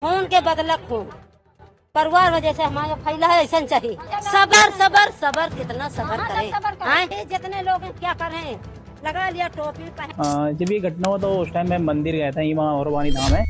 खून के बदला खून परिवार में जैसे हमारा फैला है ऐसा चाहिए। सबर सबर सबर कितना सबर करें। हाँ, जितने लोग हैं क्या करें, लगा लिया टोपी पहन। जब ये घटना हुआ तो उस टाइम मैं मंदिर गया था, ये वहाँ और वाणी धाम है।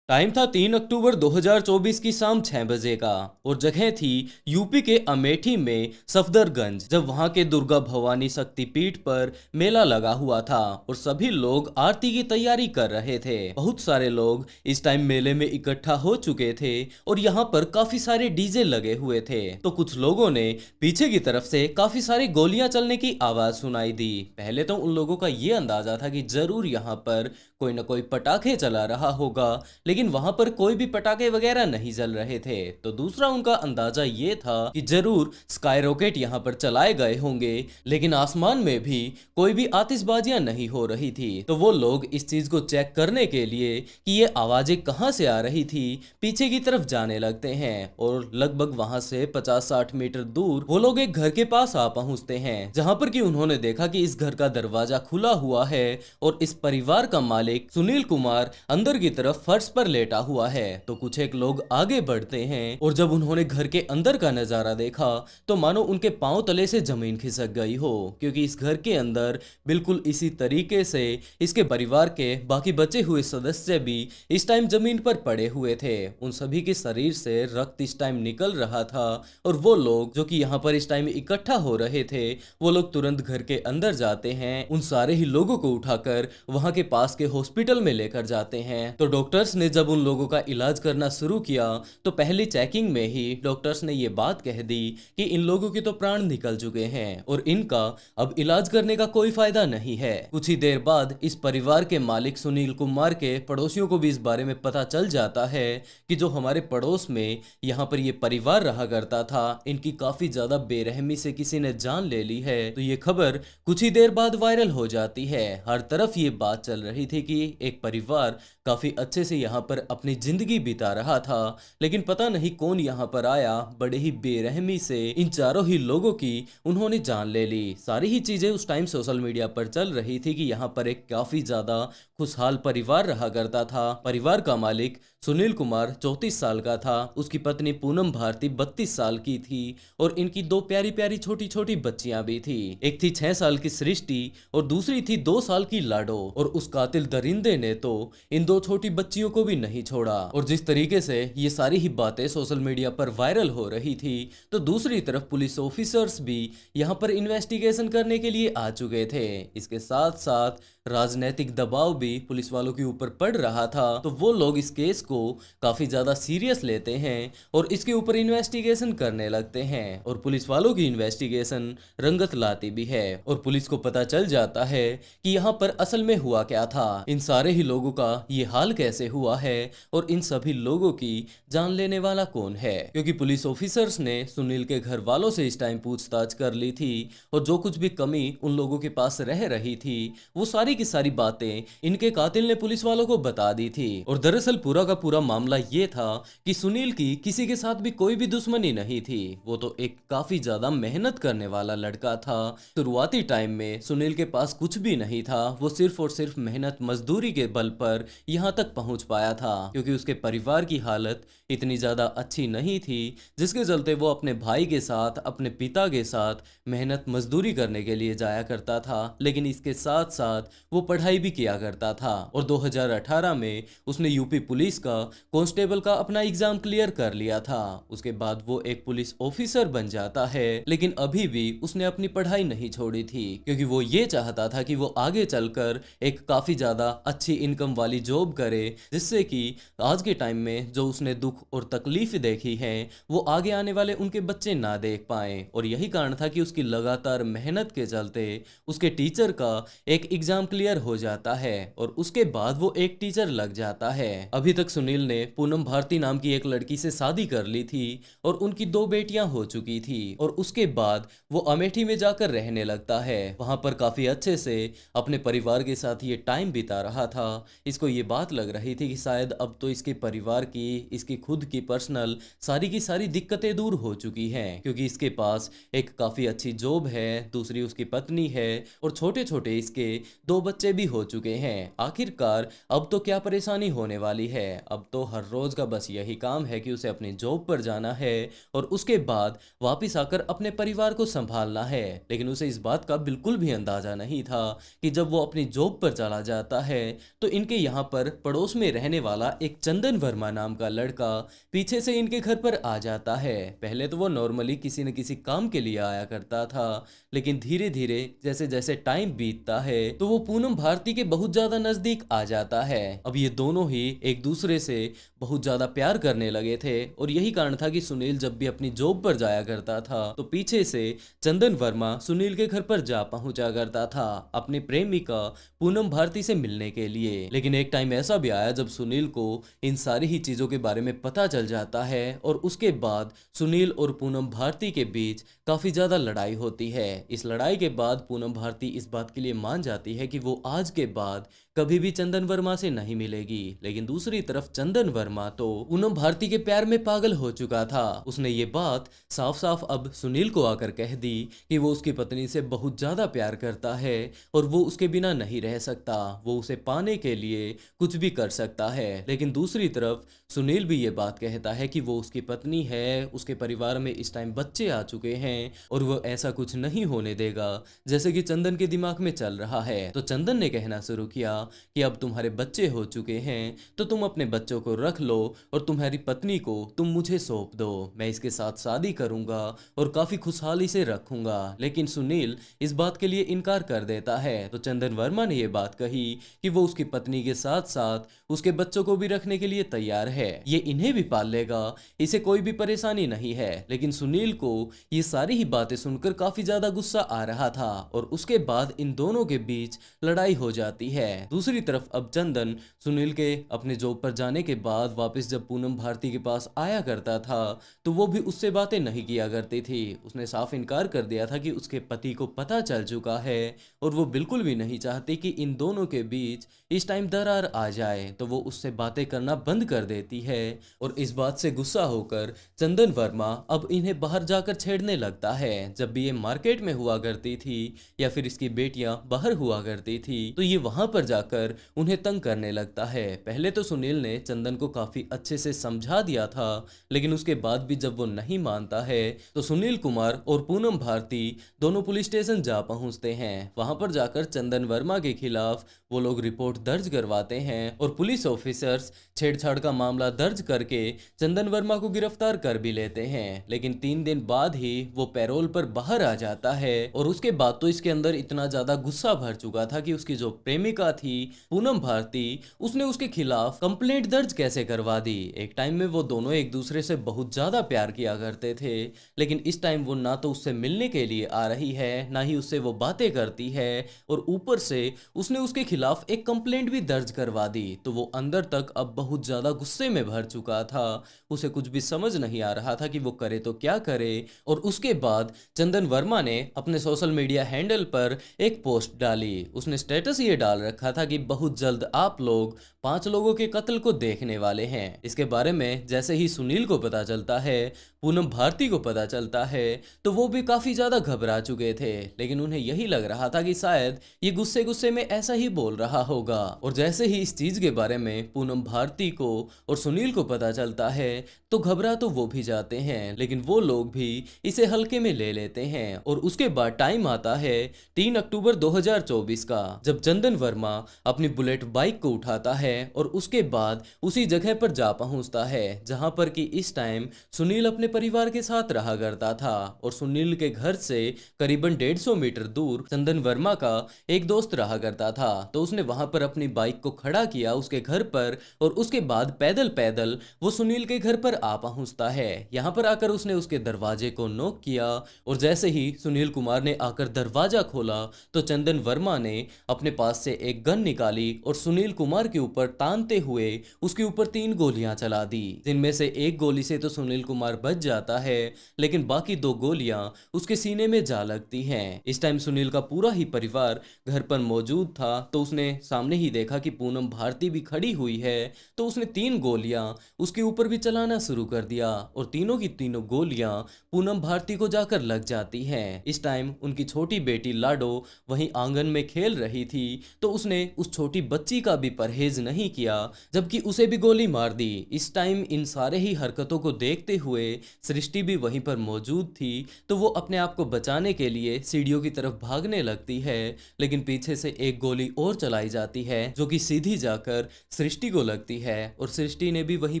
टाइम था 3 अक्टूबर 2024 की शाम 6 बजे का और जगह थी यूपी के अमेठी में सफदरगंज, जब वहां के दुर्गा भवानी शक्तिपीठ पर मेला लगा हुआ था और सभी लोग आरती की तैयारी कर रहे थे। बहुत सारे लोग इस टाइम मेले में इकट्ठा हो चुके थे और यहाँ पर काफी सारे डीजे लगे हुए थे। तो कुछ लोगों ने पीछे की तरफ से काफी सारी गोलियां चलने की आवाज सुनाई दी। पहले तो उन लोगों का ये अंदाजा था कि जरूर यहाँ पर कोई ना कोई पटाखे चला रहा होगा, लेकिन वहां पर कोई भी पटाखे वगैरह नहीं जल रहे थे। तो दूसरा उनका अंदाजा ये था कि जरूर स्काई रॉकेट यहाँ पर चलाए गए होंगे, लेकिन आसमान में भी कोई भी आतिशबाजियां नहीं हो रही थी। तो वो लोग इस चीज को चेक करने के लिए कि ये आवाजें कहां से आ रही थी, पीछे की तरफ जाने लगते हैं और लगभग वहां से 50-60 मीटर दूर वो लोग एक घर के पास आ पहुंचते हैं, जहां पर कि उन्होंने देखा कि इस घर का दरवाजा खुला हुआ है और इस परिवार का मालिक सुनील कुमार अंदर की तरफ फर्श पर लेटा हुआ है। तो कुछ एक लोग आगे बढ़ते हैं और जब उन्होंने घर के अंदर का नजारा देखा तो मानो उनके पांव तले से जमीन खिसक गई हो, क्योंकि इस घर के अंदर बिल्कुल इसी तरीके से इसके परिवार के बाकी बचे हुए सदस्य भी इस टाइम जमीन पर पड़े हुए थे। उन सभी के शरीर से रक्त इस टाइम निकल रहा था और वो लोग जो कि यहाँ पर इस टाइम इकट्ठा हो रहे थे, वो लोग तुरंत घर के अंदर जाते हैं, उन सारे ही लोगों को उठाकर वहां के पास के हॉस्पिटल में लेकर जाते हैं। तो डॉक्टर्स ने जब उन लोगों का इलाज करना शुरू किया तो पहली चेकिंग में ही डॉक्टर्स ने ये बात कह दी कि इन लोगों के तो प्राण निकल चुके हैं और इनका अब इलाज करने का कोई फायदा नहीं है। कुछ ही देर बाद इस परिवार के मालिक सुनील कुमार के पड़ोसियों को भी इस बारे में पता चल जाता है कि जो हमारे पड़ोस में यहाँ पर ये परिवार रहा करता था, इनकी काफी ज्यादा बेरहमी से किसी ने जान ले ली है। तो ये खबर कुछ ही देर बाद वायरल हो जाती है। हर तरफ ये बात चल रही थी कि एक परिवार काफी अच्छे से यहाँ पर अपनी जिंदगी बिता रहा था, लेकिन पता नहीं कौन यहाँ पर आया, बड़े ही बेरहमी से इन चारों ही लोगों की उन्होंने जान ले ली। सारी ही चीजें उस टाइम सोशल मीडिया पर चल रही थी कि यहाँ पर एक काफी ज्यादा खुशहाल परिवार रहा करता था। परिवार का मालिक सुनील कुमार 34 साल का था, उसकी पत्नी पूनम भारती 32 साल की थी और इनकी दो प्यारी प्यारी छोटी छोटी बच्चियां भी थी। एक थी 6 साल की सृष्टि और दूसरी थी 2 साल की लाडो। और उस कातिल दरिंदे ने तो इन दो छोटी बच्चियों को भी नहीं छोड़ा। और जिस तरीके से ये सारी ही बातें सोशल मीडिया पर वायरल हो रही थी, तो दूसरी तरफ पुलिस ऑफिसर्स भी यहाँ पर इन्वेस्टिगेशन करने के लिए आ चुके थे। इसके साथ साथ राजनीतिक दबाव भी पुलिस वालों के ऊपर पड़ रहा था, तो वो लोग इस केस को काफी ज्यादा सीरियस लेते हैं और इसके ऊपर इन्वेस्टिगेशन करने लगते हैं और पुलिस वालों की इन्वेस्टिगेशन रंगत लाती भी है और पुलिस को पता चल जाता है कि यहाँ पर असल में हुआ क्या था, इन सारे ही लोगों का ये हाल कैसे हुआ है और इन सभी लोगों की जान लेने वाला कौन है। क्योंकि पुलिस ऑफिसर्स ने सुनील के घर वालों से इस टाइम पूछताछ कर ली थी और जो कुछ भी कमी उन लोगों के पास रह रही थी, वो सारी की सारी बातें इनके कातिल ने पुलिस वालों को बता दी थी। और दरअसल पूरा का पूरा मामला ये था कि सुनील की किसी के साथ भी कोई भी दुश्मनी नहीं थी, वो तो एक काफी ज्यादा मेहनत करने वाला लड़का था। शुरुआती टाइम में सुनील के पास कुछ भी नहीं था, वो सिर्फ और सिर्फ मेहनत मजदूरी के बल पर यहाँ तक पहुंच पाया था, क्योंकि उसके परिवार की हालत इतनी ज्यादा अच्छी नहीं थी, जिसके चलते वो अपने भाई के साथ, अपने पिता के साथ मेहनत मजदूरी करने के लिए जाया करता था, लेकिन इसके साथ साथ वो पढ़ाई भी किया करता था। और 2018 में उसने यूपी पुलिस का कांस्टेबल का अपना एग्जाम क्लियर कर लिया था। उसके बाद वो एक पुलिस ऑफिसर बन जाता है, लेकिन अभी भी उसने अपनी पढ़ाई नहीं छोड़ी थी, क्योंकि वो ये चाहता था कि वो आगे चलकर एक काफी ज्यादा अच्छी इनकम वाली जॉब करे, जिससे कि आज के टाइम में जो उसने दुख और तकलीफ देखी है वो आगे आने वाले उनके बच्चे ना देख पाए। और यही कारण था कि उसकी लगातार मेहनत के चलते उसके टीचर का एक एग्जाम क्लियर हो जाता है और उसके बाद वो एक टीचर लग जाता है। अभी तक सुनील ने पूनम भारती नाम की एक लड़की से शादी कर ली थी और उनकी 2 बेटियां हो चुकी थी और उसके बाद वो अमेठी में जाकर रहने लगता है। वहां पर काफी अच्छे से अपने परिवार के साथ ये टाइम बिता बिता रहा था, इसको ये बात लग रही थी कि शायद अब तो इसके परिवार की, इसकी खुद की पर्सनल सारी की सारी दिक्कतें दूर हो चुकी हैं, क्योंकि इसके पास एक काफ़ी अच्छी जॉब है, दूसरी उसकी पत्नी है और छोटे छोटे इसके 2 बच्चे भी हो चुके हैं। आखिरकार अब तो क्या परेशानी होने वाली है। अब तो हर रोज़ का बस यही काम है कि उसे अपनी जॉब पर जाना है और उसके बाद वापस आकर अपने परिवार को संभालना है। लेकिन उसे इस बात का बिल्कुल भी अंदाजा नहीं था कि जब वो अपनी जॉब पर चला जाता है तो इनके यहाँ पर पड़ोस में रहने वाला एक चंदन वर्मा नाम का लड़का पीछे से इनके घर पर आ जाता है। पहले तो वो नॉर्मली किसी न किसी काम के लिए आया करता था, लेकिन धीरे धीरे जैसे जैसे टाइम बीतता है तो वो पूनम भारती के बहुत ज्यादा नजदीक आ जाता है। अब ये दोनों ही एक दूसरे से बहुत ज्यादा प्यार करने लगे थे और यही कारण था कि सुनील जब भी अपनी जॉब पर जाया करता था तो पीछे से चंदन वर्मा सुनील के घर पर जा पहुंचा करता था अपनी प्रेमिका पूनम भारती से मिलने के लिए। लेकिन एक टाइम ऐसा भी आया जब सुनील को इन सारी ही चीजों के बारे में पता चल जाता है और उसके बाद सुनील और पूनम भारती के बीच काफी ज्यादा लड़ाई होती है। इस लड़ाई के बाद पूनम भारती इस बात के लिए मान जाती है कि वो आज के बाद कभी भी चंदन वर्मा से नहीं मिलेगी। लेकिन दूसरी तरफ चंदन वर्मा तो पूनम भारती के प्यार में पागल हो चुका था। उसने ये बात साफ साफ अब सुनील को आकर कह दी कि वो उसकी पत्नी से बहुत ज्यादा प्यार करता है और वो उसके बिना नहीं रह सकता, वो उसे पाने के लिए कुछ भी कर सकता है। लेकिन दूसरी तरफ सुनील भी ये बात कहता है कि वो उसकी पत्नी है, उसके परिवार में इस टाइम बच्चे आ चुके हैं और वो ऐसा कुछ नहीं होने देगा जैसे कि चंदन के दिमाग में चल रहा है। तो चंदन ने कहना शुरू किया कि अब तुम्हारे बच्चे हो चुके हैं तो तुम अपने बच्चों को रख लो और तुम्हारी पत्नी को तुम मुझे सौंप दो, मैं इसके साथ शादी करूंगा और काफी खुशहाली से रखूंगा। लेकिन सुनील इस बात के लिए इनकार कर देता है। तो चंदन वर्मा ने यह बात कही कि वो उसकी पत्नी के साथ साथ उसके बच्चों को भी रखने के लिए तैयार है, ये इन्हें भी पाल लेगा, इसे कोई भी परेशानी नहीं है। लेकिन सुनील को ये सारी ही बातें सुनकर काफी ज्यादा गुस्सा आ रहा था और उसके बाद इन दोनों के बीच लड़ाई हो जाती है। दूसरी तरफ अब चंदन सुनील के अपने जॉब पर जाने के बाद वापस जब पूनम भारती के पास आया करता था तो वो भी उससे बातें नहीं किया करती थी। उसने साफ इनकार कर दिया था कि उसके पति को पता चल चुका है और वो बिल्कुल भी नहीं चाहती कि इन दोनों के बीच इस टाइम दरार आ जाए, तो वो उससे बातें करना बंद कर देती है। और इस बात से गुस्सा होकर चंदन वर्मा अब इन्हें बाहर जाकर छेड़ने लगता है। जब भी ये मार्केट में हुआ करती थी या फिर इसकी बेटियां बाहर हुआ करती थी तो ये वहां पर जाकर उन्हें तंग करने लगता है। पहले तो सुनील ने चंदन को काफी अच्छे से समझा दिया था, लेकिन उसके बाद भी जब वो नहीं मानता है तो सुनील कुमार और पूनम भारती दोनों पुलिस स्टेशन जा पहुंचते हैं। वहां पर जाकर चंदन वर्मा के खिलाफ वो लोग रिपोर्ट दर्ज करवाते हैं और पुलिस ऑफिसर्स छेड़छाड़ का मामला दर्ज करके चंदन वर्मा को गिरफ्तार कर भी लेते हैं। लेकिन 3 दिन बाद ही वो पैरोल पर बाहर आ जाता है और उसके बाद तो इसके अंदर इतना ज्यादा गुस्सा भर चुका था कि उसकी जो प्रेमिका थी पूनम भारती, उसने उसके खिलाफ कंप्लेंट दर्ज कैसे करवा दी। एक टाइम में वो दोनों एक दूसरे से बहुत ज्यादा प्यार किया करते थे, लेकिन इस टाइम वो ना तो उससे मिलने के लिए आ रही है, ना ही उससे वो बातें करती है और ऊपर से उसने उसके खिलाफ एक कंप्लेंट भी दर्ज करवा दी। तो वो अंदर तक अब बहुत ज्यादा गुस्से में भर चुका था, उसे कुछ भी समझ नहीं आ रहा था कि वो करे तो क्या करे। और उसके बाद चंदन वर्मा ने अपने सोशल मीडिया हैंडल पर एक पोस्ट डाली। उसने स्टेटस ये डाल रखा था कि बहुत जल्द आप लोग 5 लोगों के कत्ल को देखने वाले हैं। इसके बारे में जैसे ही सुनील को पता चलता है, पूनम भारती को पता चलता है, तो वो भी काफी ज्यादा घबरा चुके थे। लेकिन उन्हें यही लग रहा था कि शायद ये गुस्से गुस्से में ऐसा ही बोल रहा होगा। और जैसे ही इस चीज के बारे में पूनम भारती को और सुनील को पता चलता है तो घबरा तो वो भी जाते हैं, लेकिन वो लोग भी इसे हल्के में ले लेते हैं। और उसके बाद टाइम आता है 3 अक्टूबर 2024 का, जब चंदन वर्मा अपनी बुलेट बाइक को उठाता है और उसके बाद उसी जगह पर जा पहुंचता है जहां पर कि इस टाइम सुनील अपने परिवार के साथ रहा करता था। और सुनील के घर से करीबन 150 मीटर दूर चंदन वर्मा का एक दोस्त रहा करता था। तो उसने वहां पर अपनी बाइक को खड़ा किया उसके घर पर और उसके बाद पैदल पैदल वो सुनील के घर पर आ पहुंचता है। यहाँ पर आकर उसने उसके दरवाजे को नॉक किया और जैसे ही सुनील कुमार ने आकर दरवाजा खोला तो चंदन वर्मा ने अपने पास से एक गन गन निकाली और सुनील कुमार के ऊपर तानते हुए उसके ऊपर 3 गोलियां चला दी, जिनमें से एक गोली से तो सुनील कुमार बच जाता है, लेकिन बाकी 2 गोलियां उसके सीने में जा लगती हैं। इस टाइम सुनील का पूरा ही परिवार घर पर मौजूद था, तो उसने सामने ही देखा कि पूनम भारती भी खड़ी हुई है, तो उसने 3 गोलियां उसके ऊपर भी चलाना शुरू कर दिया और तीनों की तीनों गोलियां पूनम भारती को जाकर लग जाती हैं। इस टाइम उनकी छोटी बेटी लाडो वहीं आंगन में खेल रही थी, तो उसने उस छोटी बच्ची का भी परहेज नहीं किया, जबकि उसे भी गोली मार दी। इस टाइम इन सारे ही हरकतों को देखते हुए सृष्टि भी वहीं पर मौजूद थी, तो वो अपने आप को बचाने के लिए सीढ़ियों की तरफ भागने लगती है, लेकिन पीछे से एक गोली और चलाई जाती है जो कि सीधी जाकर सृष्टि को लगती है और सृष्टि ने भी वहीं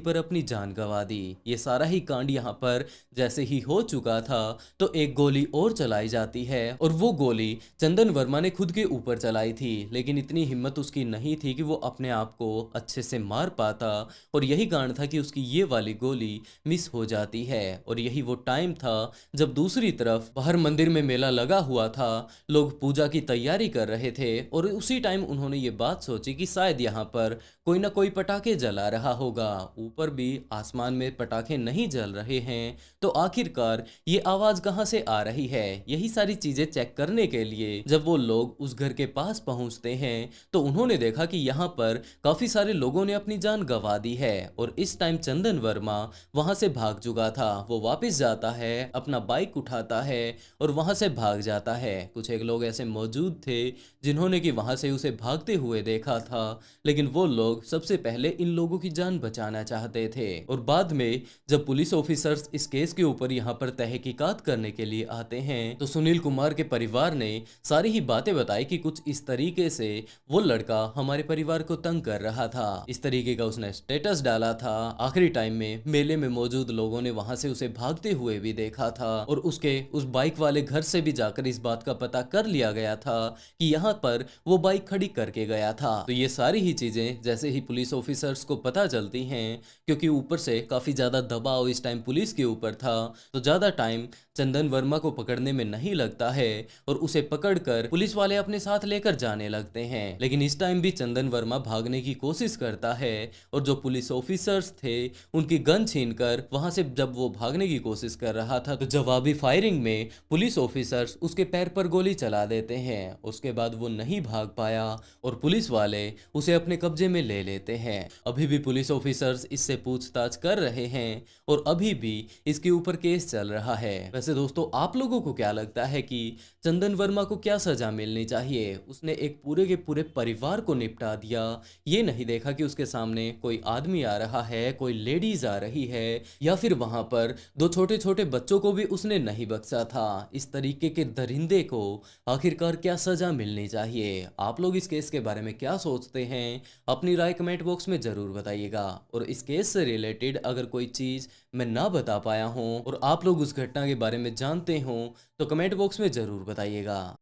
पर अपनी जान गंवा दी। ये सारा ही कांड यहाँ पर जैसे ही हो चुका था, तो एक गोली और चलाई जाती है और वो गोली चंदन वर्मा ने खुद के ऊपर चलाई थी, लेकिन इतनी हिम्मत उसकी नहीं थी कि वो अपने आप को अच्छे से मार पाता, और यही कारण था कि उसकी ये वाली गोली मिस हो जाती है। और यही वो टाइम था जब दूसरी तरफ बाहर मंदिर में मेला लगा हुआ था, लोग पूजा की तैयारी कर रहे थे, और उसी टाइम उन्होंने ये बात सोची कि शायद यहाँ पर कोई ना कोई पटाखे जला रहा होगा। ऊपर भी आसमान में पटाखे नहीं जल रहे हैं, तो आखिरकार ये आवाज कहाँ से आ रही है। यही सारी चीजें चेक करने के लिए जब वो लोग उस घर के पास पहुंचते हैं, तो उन्होंने देखा कि यहाँ पर काफी सारे लोगों ने अपनी जान गंवा दी है। और इस टाइम चंदन वर्मा वहां से भाग चुका था। वो वापस जाता है, अपना बाइक उठाता है और वहां से भाग जाता है। कुछ एक लोग ऐसे मौजूद थे जिन्होंने कि वहां से उसे भागते हुए देखा था, लेकिन वो लोग सबसे पहले इन लोगों की जान बचाना चाहते थे। और बाद में जब पुलिस ऑफिसर्स इस केस के ऊपर यहाँ पर तहकीकात करने के लिए आते हैं, तो सुनील कुमार के परिवार ने सारी ही बातें बताई कि कुछ इस तरीके से वो लड़का हमारे परिवार को तंग कर रहा था। इस तरीके का उसने स्टेटस डाला था। आखिरी टाइम में मेले में मौजूद लोगों ने वहां से उसे भागते हुए भी देखा था, और उसके उस बाइक वाले घर से भी जाकर इस बात का पता कर लिया गया था कि यहाँ पर वो बाइक खड़ी करके गया था। तो ये सारी ही चीजें जैसे ही पुलिस ऑफिसर्स को पता चलती हैं, क्योंकि ऊपर से काफी ज्यादा दबाव इस टाइम पुलिस के ऊपर था, तो ज्यादा टाइम चंदन वर्मा को पकड़ने में नहीं लगता है और उसे पकड़कर पुलिस वाले अपने साथ लेकर जाने लगते हैं। लेकिन इस टाइम भी चंदन वर्मा भागने की कोशिश करता है, और जो पुलिस ऑफिसर्स थे उनकी गन छीनकर वहां से जब वो भागने की कोशिश कर रहा था, तो जवाबी फायरिंग में पुलिस ऑफिसर्स उसके पैर पर गोली चला देते हैं। उसके बाद वो नहीं भाग पाया और पुलिस वाले उसे अपने कब्जे में ले लेते हैं। अभी भी पुलिस ऑफिसर्स इससे पूछताछ कर रहे हैं और अभी भी इसके ऊपर केस चल रहा है। वैसे दोस्तों, आप लोगों को क्या लगता है कि चंदन वर्मा को क्या सजा मिलनी चाहिए? उसने एक पूरे के पूरे परिवार को निपटा दिया, ये नहीं देखा कि उसके सामने कोई आदमी आ रहा है, कोई लेडीज आ रही है, या फिर वहां पर 2 छोटे छोटे बच्चों को भी उसने नहीं बख्शा था। इस तरीके के दरिंदे को आखिरकार क्या सजा मिलनी चाहिए? आप लोग इस केस के बारे में क्या सोचते हैं? अपनी राय कमेंट बॉक्स में जरूर बताइएगा। और इस केस से रिलेटेड अगर कोई चीज मैं ना बता पाया हूं और आप लोग उस घटना के बारे में जानते हो, तो कमेंट बॉक्स में जरूर बताइएगा।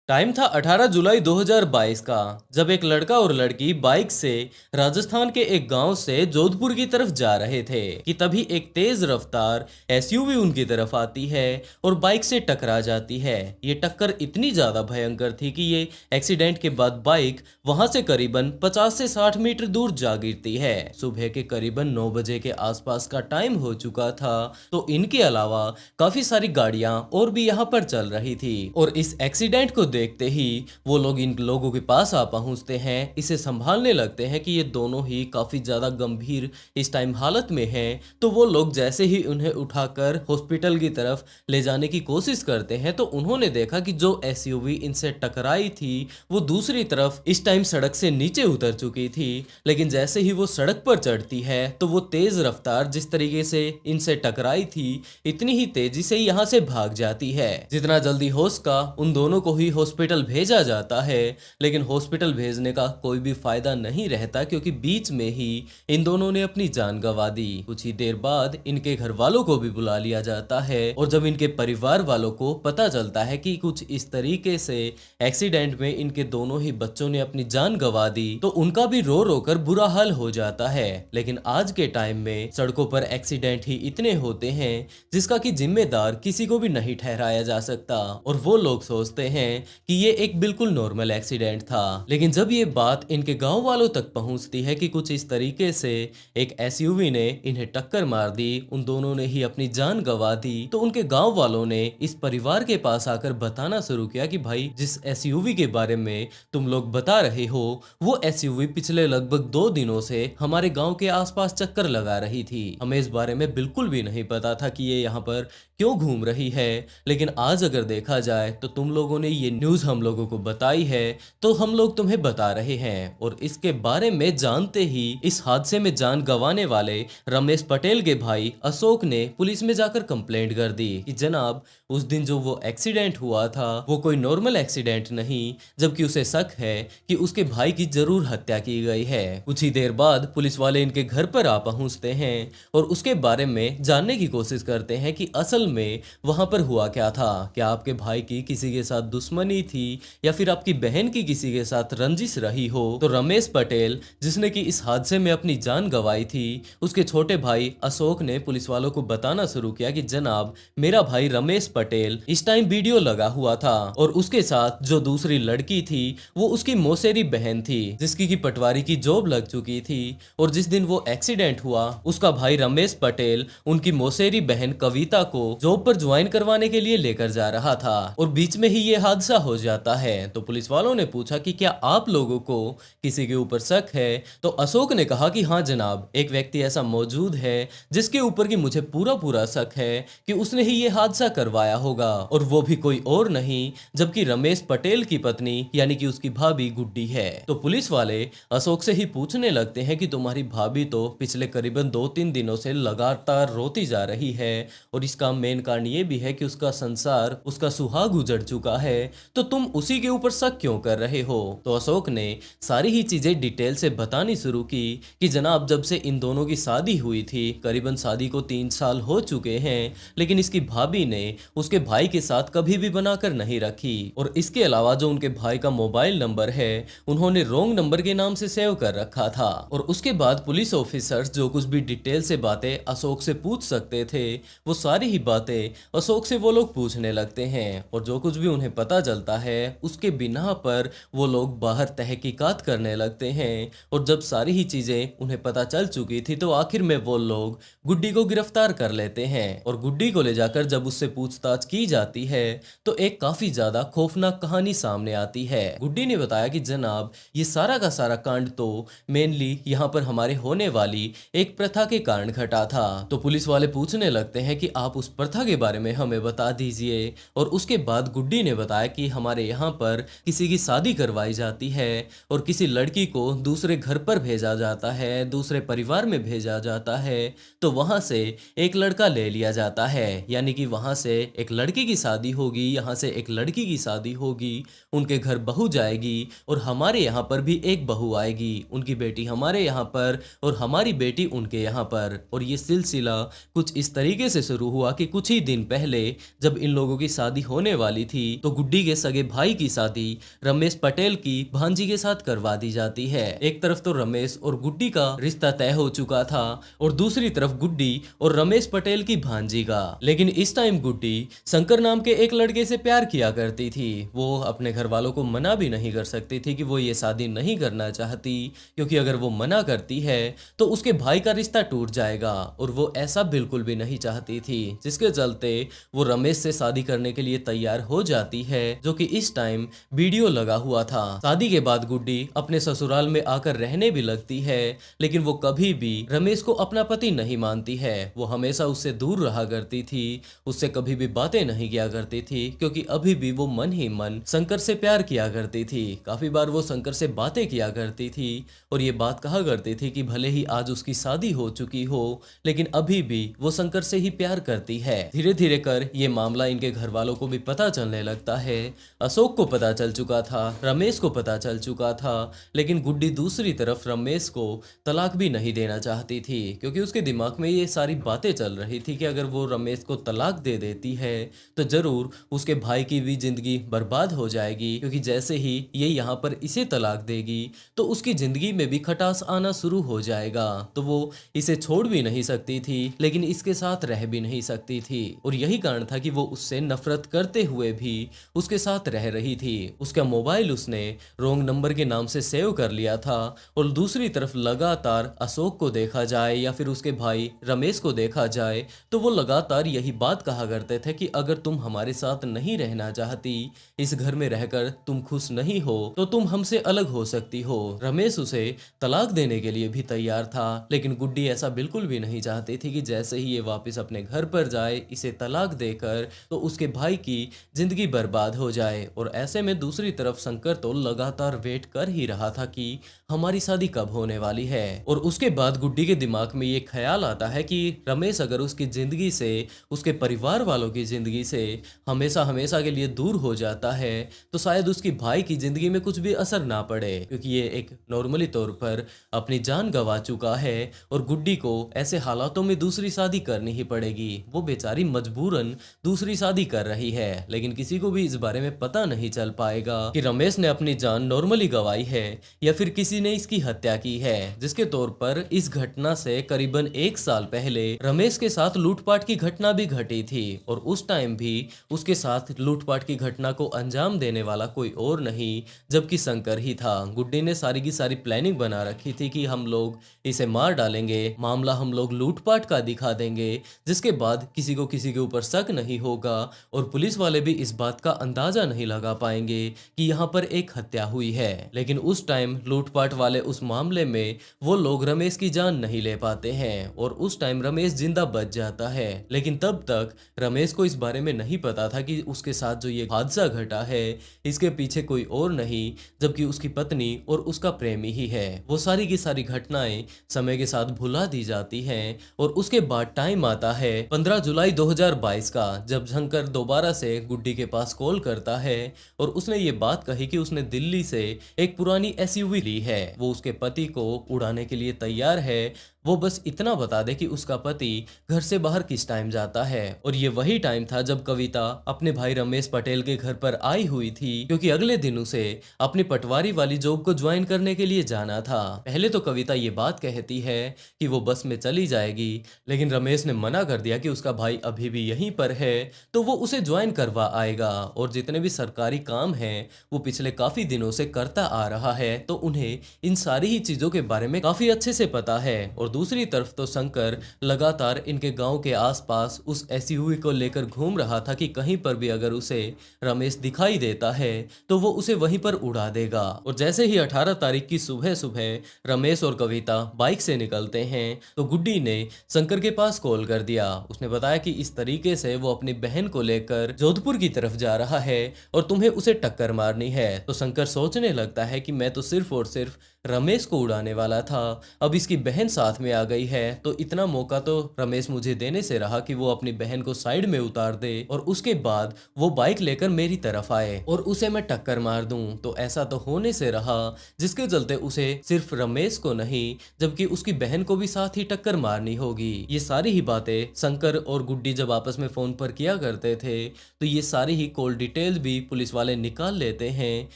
टाइम था 18 जुलाई 2022 का, जब एक लड़का और लड़की बाइक से राजस्थान के एक गांव से जोधपुर की तरफ जा रहे थे कि तभी एक तेज रफ्तार एसयूवी उनकी तरफ आती है और बाइक से टकरा जाती है। ये टक्कर इतनी ज्यादा भयंकर थी कि ये एक्सीडेंट के बाद बाइक वहां से करीबन 50 से 60 मीटर दूर जा गिरती है। सुबह के करीबन 9 बजे के आसपास का टाइम हो चुका था, तो इनके अलावा काफी सारी गाड़ियां और भी यहाँ पर चल रही थी। और इस एक्सीडेंट को देखते ही वो लोग इन लोगों के पास आ पहुंचते हैं, इसे संभालने लगते हैं कि ये दोनों ही काफी ज्यादा गंभीर इस टाइम हालत में हैं। तो वो लोग जैसे ही उन्हें उठाकर हॉस्पिटल की तरफ ले जाने की कोशिश करते हैं, तो उन्होंने देखा कि जो एसयूवी इनसे टकराई थी वो दूसरी तरफ इस टाइम सड़क से नीचे उतर चुकी थी। लेकिन जैसे ही वो सड़क पर चढ़ती है, तो वो तेज रफ्तार जिस तरीके से इनसे टकराई थी, इतनी ही तेजी से यहाँ से भाग जाती है। जितना जल्दी हो सका उन दोनों को ही हॉस्पिटल भेजा जाता है, लेकिन हॉस्पिटल भेजने का कोई भी फायदा नहीं रहता, क्योंकि बीच में ही इन दोनों ने अपनी जान गंवा दी। कुछ ही देर बाद इनके घर वालों को भी बुला लिया जाता है, और जब इनके परिवार वालों को पता चलता है कि कुछ इस तरीके से एक्सीडेंट में इनके दोनों ही बच्चों ने अपनी जान गंवा दी, तो उनका भी रो रो कर बुरा हाल हो जाता है। लेकिन आज के टाइम में सड़कों पर एक्सीडेंट ही इतने होते हैं जिसका कि जिम्मेदार किसी को भी नहीं ठहराया जा सकता, और वो लोग सोचते हैं कि ये एक बिल्कुल नॉर्मल एक्सीडेंट था। लेकिन जब ये बात इनके गांव वालों तक पहुंचती है कि कुछ इस तरीके से एक एसयूवी ने इन्हें टक्कर मार दी, उन दोनों ने ही अपनी जान गंवा दी, तो उनके गांव वालों ने इस परिवार के पास आकर बताना शुरू किया कि भाई जिस एसयूवी के बारे में तुम लोग बता रहे हो वो एसयूवी पिछले लगभग 2 दिनों से हमारे गांव के आसपास चक्कर लगा रही थी। हमें इस बारे में बिल्कुल भी नहीं पता था कि ये यहाँ पर क्यों घूम रही है, लेकिन आज अगर देखा जाए तो तुम लोगों ने ये न्यूज़ हम लोगों को बताई है तो हम लोग तुम्हें बता रहे हैं। और इसके बारे में जानते ही इस हादसे में जान गंवाने वाले रमेश पटेल के भाई अशोक ने पुलिस में जाकर कंप्लेंट कर दी कि जनाब उस दिन जो वो एक्सीडेंट हुआ था वो कोई नॉर्मल एक्सीडेंट नहीं, जबकि उसे शक है कि उसके भाई की जरूर हत्या की गई है। कुछ ही देर बाद पुलिस वाले इनके घर पर आ पहुंचते हैं और उसके बारे में जानने की कोशिश करते हैं कि असल में वहां पर हुआ क्या था। क्या आपके भाई की किसी के साथ दुश्मनी थी या फिर आपकी बहन की किसी के साथ रंजिश रही हो। तो रमेश पटेल जिसने कि इस हादसे में अपनी जान गंवाई थी, उसके छोटे भाई अशोक ने पुलिस वालों को बताना शुरू किया कि जनाब मेरा भाई रमेश पटेल इस टाइम वीडियो लगा हुआ था और उसके साथ जो दूसरी लड़की थी वो उसकी मौसेरी बहन थी जिसकी की पटवारी की जॉब लग चुकी थी। और जिस दिन वो एक्सीडेंट हुआ उसका भाई रमेश पटेल उनकी मौसेरी बहन कविता को जॉब पर ज्वाइन करवाने के लिए लेकर जा रहा था और बीच में ही ये हादसा हो जाता है। तो पुलिस वालों ने पूछा कि क्या आप लोगों को किसी के ऊपर शक है, तो अशोक ने कहा कि हाँ जनाब, एक व्यक्ति ऐसा मौजूद है जिसके ऊपर की मुझे पूरा शक है कि उसने ही ये हादसा करवाया होगा, और वो भी कोई और नहीं जबकि रमेश पटेल की पत्नी यानी कि उसकी भाभी गुड्डी है। तो पुलिस वाले अशोक से ही पूछने लगते हैं कि तुम्हारी भाभी तो पिछले करीबन 2-3 दिनों से लगातार रोती जा रही है और इसका मेन कारण ये भी है कि उसका संसार, उसका सुहाग उजड़ चुका है, तो तुम उसी के ऊपर शक क्यों कर रहे हो। तो अशोक ने सारी ही चीजें डिटेल से बतानी शुरू की कि जनाब जब से इन दोनों की शादी हुई थी, करीबन शादी को 3 साल हो चुके हैं, लेकिन इसकी भाभी ने उसके भाई के साथ कभी भी बनाकर नहीं रखी। और इसके अलावा जो उनके भाई का मोबाइल नंबर है उन्होंने रॉन्ग नंबर के नाम से सेव कर रखा था। और उसके बाद पुलिस ऑफिसर्स जो कुछ भी डिटेल से बातें अशोक से पूछ सकते थे वो सारी ही बातें अशोक से वो लोग पूछने लगते हैं और जो कुछ भी उन्हें पता चलता है उसके बिना पर वो लोग बाहर तहकीकात करने लगते हैं। और जब सारी ही चीजें उन्हें पता चल चुकी थी तो आखिर में वो लोग गुड्डी को गिरफ्तार कर लेते हैं और गुड्डी को ले जाकर जब उससे पूछताछ की जाती है तो एक काफी ज्यादा खौफनाक कहानी सामने आती है। गुड्डी ने बताया कि जनाब ये सारा का सारा कांड तो मेनली यहाँ पर हमारे होने वाली एक प्रथा के कारण घटा था। तो पुलिस वाले पूछने लगते हैं कि आप उस प्रथा के बारे में हमें बता दीजिए। और उसके बाद गुड्डी ने बताया कि हमारे यहाँ पर किसी की शादी करवाई जाती है और किसी लड़की को दूसरे घर पर भेजा जाता है, दूसरे परिवार में भेजा जाता है, तो वहां से एक लड़का ले लिया जाता है, यानी कि वहां से एक लड़की की शादी होगी, यहाँ से एक लड़की की शादी होगी, उनके घर बहू जाएगी और हमारे यहाँ पर भी एक बहू आएगी, उनकी बेटी हमारे यहाँ पर और हमारी बेटी उनके यहाँ पर। और ये सिलसिला कुछ इस तरीके से शुरू हुआ कि कुछ ही दिन पहले जब इन लोगों की शादी होने वाली थी तो गुड्डी के सगे भाई की शादी रमेश पटेल की भांजी के साथ करवा दी जाती है। एक तरफ तो रमेश और गुड्डी का रिश्ता तय हो चुका था और दूसरी तरफ गुड्डी और रमेश पटेल की भांजी का। लेकिन इस टाइम गुड्डी शंकर नाम के एक लड़के से प्यार किया करती थी। वो अपने घर वालों को मना भी नहीं कर सकती थी कि वो ये शादी नहीं करना चाहती, क्योंकि अगर वो मना करती है तो उसके भाई का रिश्ता टूट जाएगा और वो ऐसा बिल्कुल भी नहीं चाहती थी, जिसके चलते वो रमेश से शादी करने के लिए तैयार हो जाती है, जो कि इस टाइम वीडियो लगा हुआ था। शादी के बाद गुड्डी अपने ससुराल में आकर रहने भी लगती है, लेकिन वो कभी भी रमेश को अपना पति नहीं मानती है। वो हमेशा उससे दूर रहा करती थी, उससे कभी भी बातें नहीं किया करती थी, क्योंकि अभी भी वो मन ही मन शंकर से प्यार किया करती थी। काफी बार वो शंकर से बातें किया करती थी और ये बात कहा करती थी कि भले ही आज उसकी शादी हो चुकी हो लेकिन अभी भी वो शंकर से ही प्यार करती है। धीरे धीरे कर ये मामला इनके घर वालों को भी पता चलने लगता है। अशोक को पता चल चुका था, रमेश को पता चल चुका था, लेकिन गुड्डी दूसरी तरफ रमेश को तलाक भी नहीं देना चाहती थी, क्योंकि उसके दिमाग में ये सारी बातें चल रही थी कि अगर वो रमेश को तलाक दे देती है तो जरूर उसके भाई की भी जिंदगी बर्बाद हो जाएगी, क्योंकि जैसे ही ये यहाँ पर इसे तलाक देगी तो उसकी जिंदगी में भी खटास आना शुरू हो जाएगा। तो वो इसे छोड़ भी नहीं सकती थी लेकिन इसके साथ रह भी नहीं सकती थी, और यही कारण था कि वो उससे नफरत करते हुए भी उसके साथ रह रही थी। उसका मोबाइल उसने रॉन्ग नंबर के नाम से सेव कर लिया था और दूसरी तरफ लगातार अशोक को देखा जाए या फिर उसके भाई रमेश को देखा जाए तो वो लगातार यही बात कहा करते थे कि अगर तुम हमारे साथ नहीं रहना चाहती, इस घर में रहकर तुम खुश नहीं हो, तो तुम हमसे अलग हो सकती हो। रमेश उसे तलाक देने के लिए भी तैयार था, लेकिन गुड्डी ऐसा बिल्कुल भी नहीं चाहती थी कि जैसे ही ये वापस अपने घर पर जाए इसे तलाक देकर तो उसके भाई की जिंदगी बर्बाद हो जाए। और ऐसे में दूसरी तरफ शंकर तो लगातार वेट कर ही रहा था कि हमारी शादी कब होने वाली है। और उसके बाद गुड्डी के दिमाग में ये ख्याल आता है कि रमेश अगर उसकी जिंदगी से, उसके परिवार वालों की जिंदगी से हमेशा हमेशा के लिए दूर हो जाता है तो शायद उसकी भाई की जिंदगी में कुछ भी असर ना पड़े, क्योंकि ये एक नॉर्मली तौर पर अपनी जान गंवा चुका है और गुड्डी को ऐसे हालातों में दूसरी शादी करनी ही पड़ेगी। वो बेचारी मजबूरन दूसरी शादी कर रही है, लेकिन किसी को भी इस बारे में पता नहीं चल पाएगा कि रमेश ने अपनी जान नॉर्मली गंवाई है या फिर किसी ने इसकी हत्या की है। जिसके तौर पर इस घटना से करीबन 1 साल पहले रमेश के साथ लूटपाट की घटना भी घटी थी और उस टाइम भी उसके साथ लूटपाट की घटना को अंजाम देने वाला कोई और नहीं जबकि शंकर ही था। गुड्डी ने सारी की सारी प्लानिंग बना रखी थी कि हम लोग इसे मार डालेंगे, मामला हम लोग लूटपाट का दिखा देंगे, जिसके बाद किसी को किसी के ऊपर शक नहीं होगा और पुलिस वाले भी इस बात का अंदाजा नहीं लगा पाएंगे कि यहाँ पर एक हत्या हुई है। लेकिन उस टाइम लूटपाट वाले उस मामले में वो लोग रमेश की जान नहीं ले पाते हैं और उस टाइम रमेश जिंदा बच जाता है। लेकिन तब तक रमेश को इस बारे में नहीं पता था कि उसके साथ जो ये हादसा घटा है इसके पीछे कोई और नहीं जबकि उसकी पत्नी और उसका प्रेमी ही है। वो सारी की सारी घटनाएं समय के साथ भुला दी जाती हैं और उसके बाद टाइम आता है 15 जुलाई 2022 का, जब शंकर दोबारा से गुड्डी के पास कॉल करता है और उसने ये बात कही कि उसने दिल्ली से एक पुरानी एसयूवी ली है, वो उसके पति को उड़ाने के लिए तैयार है, वो बस इतना बता दे कि उसका पति घर से बाहर किस टाइम जाता है। और ये वही टाइम था जब कविता अपने भाई रमेश पटेल के घर पर आई हुई थी, क्योंकि अगले दिन उसे अपनी पटवारी वाली जॉब को ज्वाइन करने के लिए जाना था। पहले तो कविता ये बात कहती है कि वो बस में चली जाएगी, लेकिन रमेश ने मना कर दिया कि उसका भाई अभी भी यहीं पर है तो वो उसे ज्वाइन करवा आएगा और जितने भी सरकारी काम हैं वो पिछले काफी दिनों से करता आ रहा है, तो उन्हें इन सारी ही चीजों के बारे में काफी अच्छे से पता है। और दूसरी तरफ तो शंकर लगातार इनके गांव के आसपास उस एसयूवी को लेकर घूम रहा था कि कहीं पर भी अगर उसे रमेश दिखाई देता है तो वो उसे वहीं पर उड़ा देगा। और जैसे ही 18 तारीख की सुबह सुबह रमेश और कविता बाइक से निकलते हैं तो गुड्डी ने शंकर के पास कॉल कर दिया। उसने बताया कि इस तरीके से वो अपनी बहन को लेकर जोधपुर की तरफ जा रहा है और तुम्हें उसे टक्कर मारनी है। तो शंकर सोचने लगता है कि मैं तो सिर्फ और सिर्फ रमेश को उड़ाने वाला था, अब इसकी बहन साथ में आ गई है तो इतना मौका तो रमेश मुझे देने से रहा कि वो अपनी बहन को साइड में उतार दे और उसके बाद वो बाइक लेकर मेरी तरफ आए और उसे मैं टक्कर मार दूं। तो ऐसा तो होने से रहा, जिसके चलते उसे सिर्फ रमेश को नहीं जबकि उसकी बहन को भी साथ ही टक्कर मारनी होगी। ये सारी ही बातें शंकर और गुड्डी जब आपस में फोन पर किया करते थे तो ये सारी ही कॉल डिटेल भी पुलिस वाले निकाल लेते हैं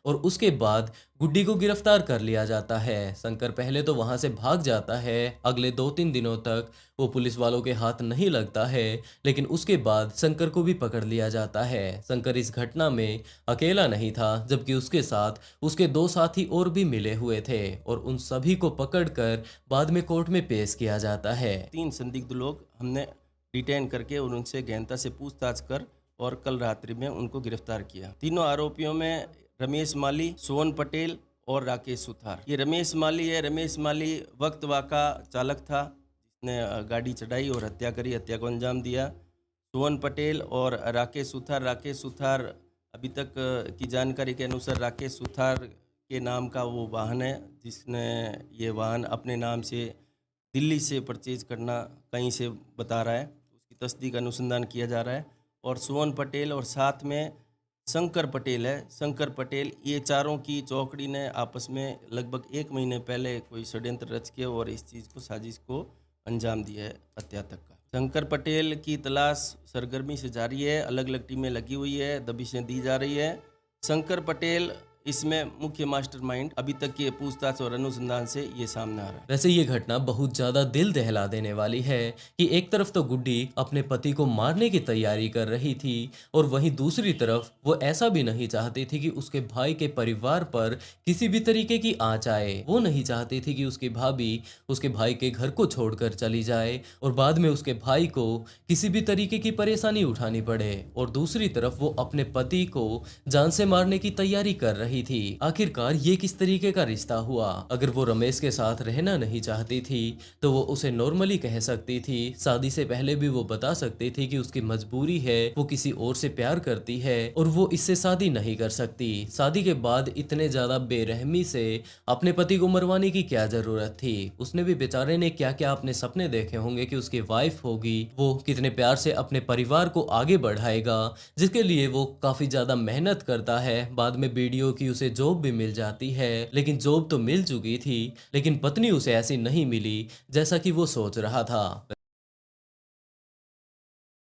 और उसके बाद गुड्डी को गिरफ्तार कर लिया जाता है। शंकर पहले तो वहां से भाग जाता है, अगले 2-3 दिनों तक वो पुलिस वालों के हाथ नहीं लगता है, लेकिन उसके बाद शंकर को भी पकड़ लिया जाता है। शंकर इस घटना में अकेला नहीं था जबकि उसके साथ उसके 2 साथी और भी मिले हुए थे और उन सभी को पकड़कर बाद में कोर्ट में पेश किया जाता है। 3 संदिग्ध लोग हमने डिटेन करके और उनसे गहनता से पूछताछ कर और कल रात्रि में उनको गिरफ्तार किया। तीनों आरोपियों में रमेश माली, सोहन पटेल और राकेश सुथार। ये रमेश माली है, रमेश माली वक्त वाका चालक था जिसने गाड़ी चढ़ाई और हत्या करी, हत्या को अंजाम दिया। सोहन पटेल और राकेश सुथार अभी तक की जानकारी के अनुसार राकेश सुथार के नाम का वो वाहन है जिसने ये वाहन अपने नाम से दिल्ली से परचेज करना कहीं से बता रहा है, उसकी तस्दीक अनुसंधान किया जा रहा है। और सोहन पटेल और साथ में शंकर पटेल है, शंकर पटेल, ये चारों की चौकड़ी ने आपस में लगभग 1 महीने पहले कोई षड्यंत्र रच के और इस चीज़ को, साजिश को अंजाम दिया है हत्या तक का। शंकर पटेल की तलाश सरगर्मी से जारी है, अलग अलग टीमें लगी हुई है, दबिशें दी जा रही है। शंकर पटेल इसमें मुख्य मास्टरमाइंड अभी तक के पूछताछ और अनुसंधान से ये सामने आ रहा है। वैसे ये घटना बहुत ज्यादा दिल दहला देने वाली है कि एक तरफ तो गुड्डी अपने पति को मारने की तैयारी कर रही थी और वहीं दूसरी तरफ वो ऐसा भी नहीं चाहती थी कि उसके भाई के परिवार पर किसी भी तरीके की आंच आए। वो नहीं चाहती थी कि उसकी भाभी उसके भाई के घर को छोड़कर चली जाए और बाद में उसके भाई को किसी भी तरीके की परेशानी उठानी पड़े। और दूसरी तरफ वो अपने पति को जान से मारने की तैयारी कर रही थी। आखिरकार ये किस तरीके का रिश्ता हुआ? अगर वो रमेश के साथ रहना नहीं चाहती थी तो वो उसे नॉर्मली कह सकती थी। शादी से पहले भी वो बता सकती थी कि उसकी मजबूरी है, वो किसी और से प्यार करती है और वो इससे शादी नहीं कर सकती। शादी के बाद इतने ज्यादा बेरहमी से अपने पति को मरवाने की क्या जरूरत थी? उसने भी बेचारे ने क्या क्या अपने सपने देखे होंगे कि उसकी वाइफ होगी, वो कितने प्यार से अपने परिवार को आगे बढ़ाएगा, जिसके लिए वो काफी ज्यादा मेहनत करता है। बाद में बीडीओ की उसे जॉब भी मिल जाती है, लेकिन जॉब तो मिल चुकी थी, लेकिन पत्नी उसे ऐसी नहीं मिली जैसा कि वो सोच रहा था।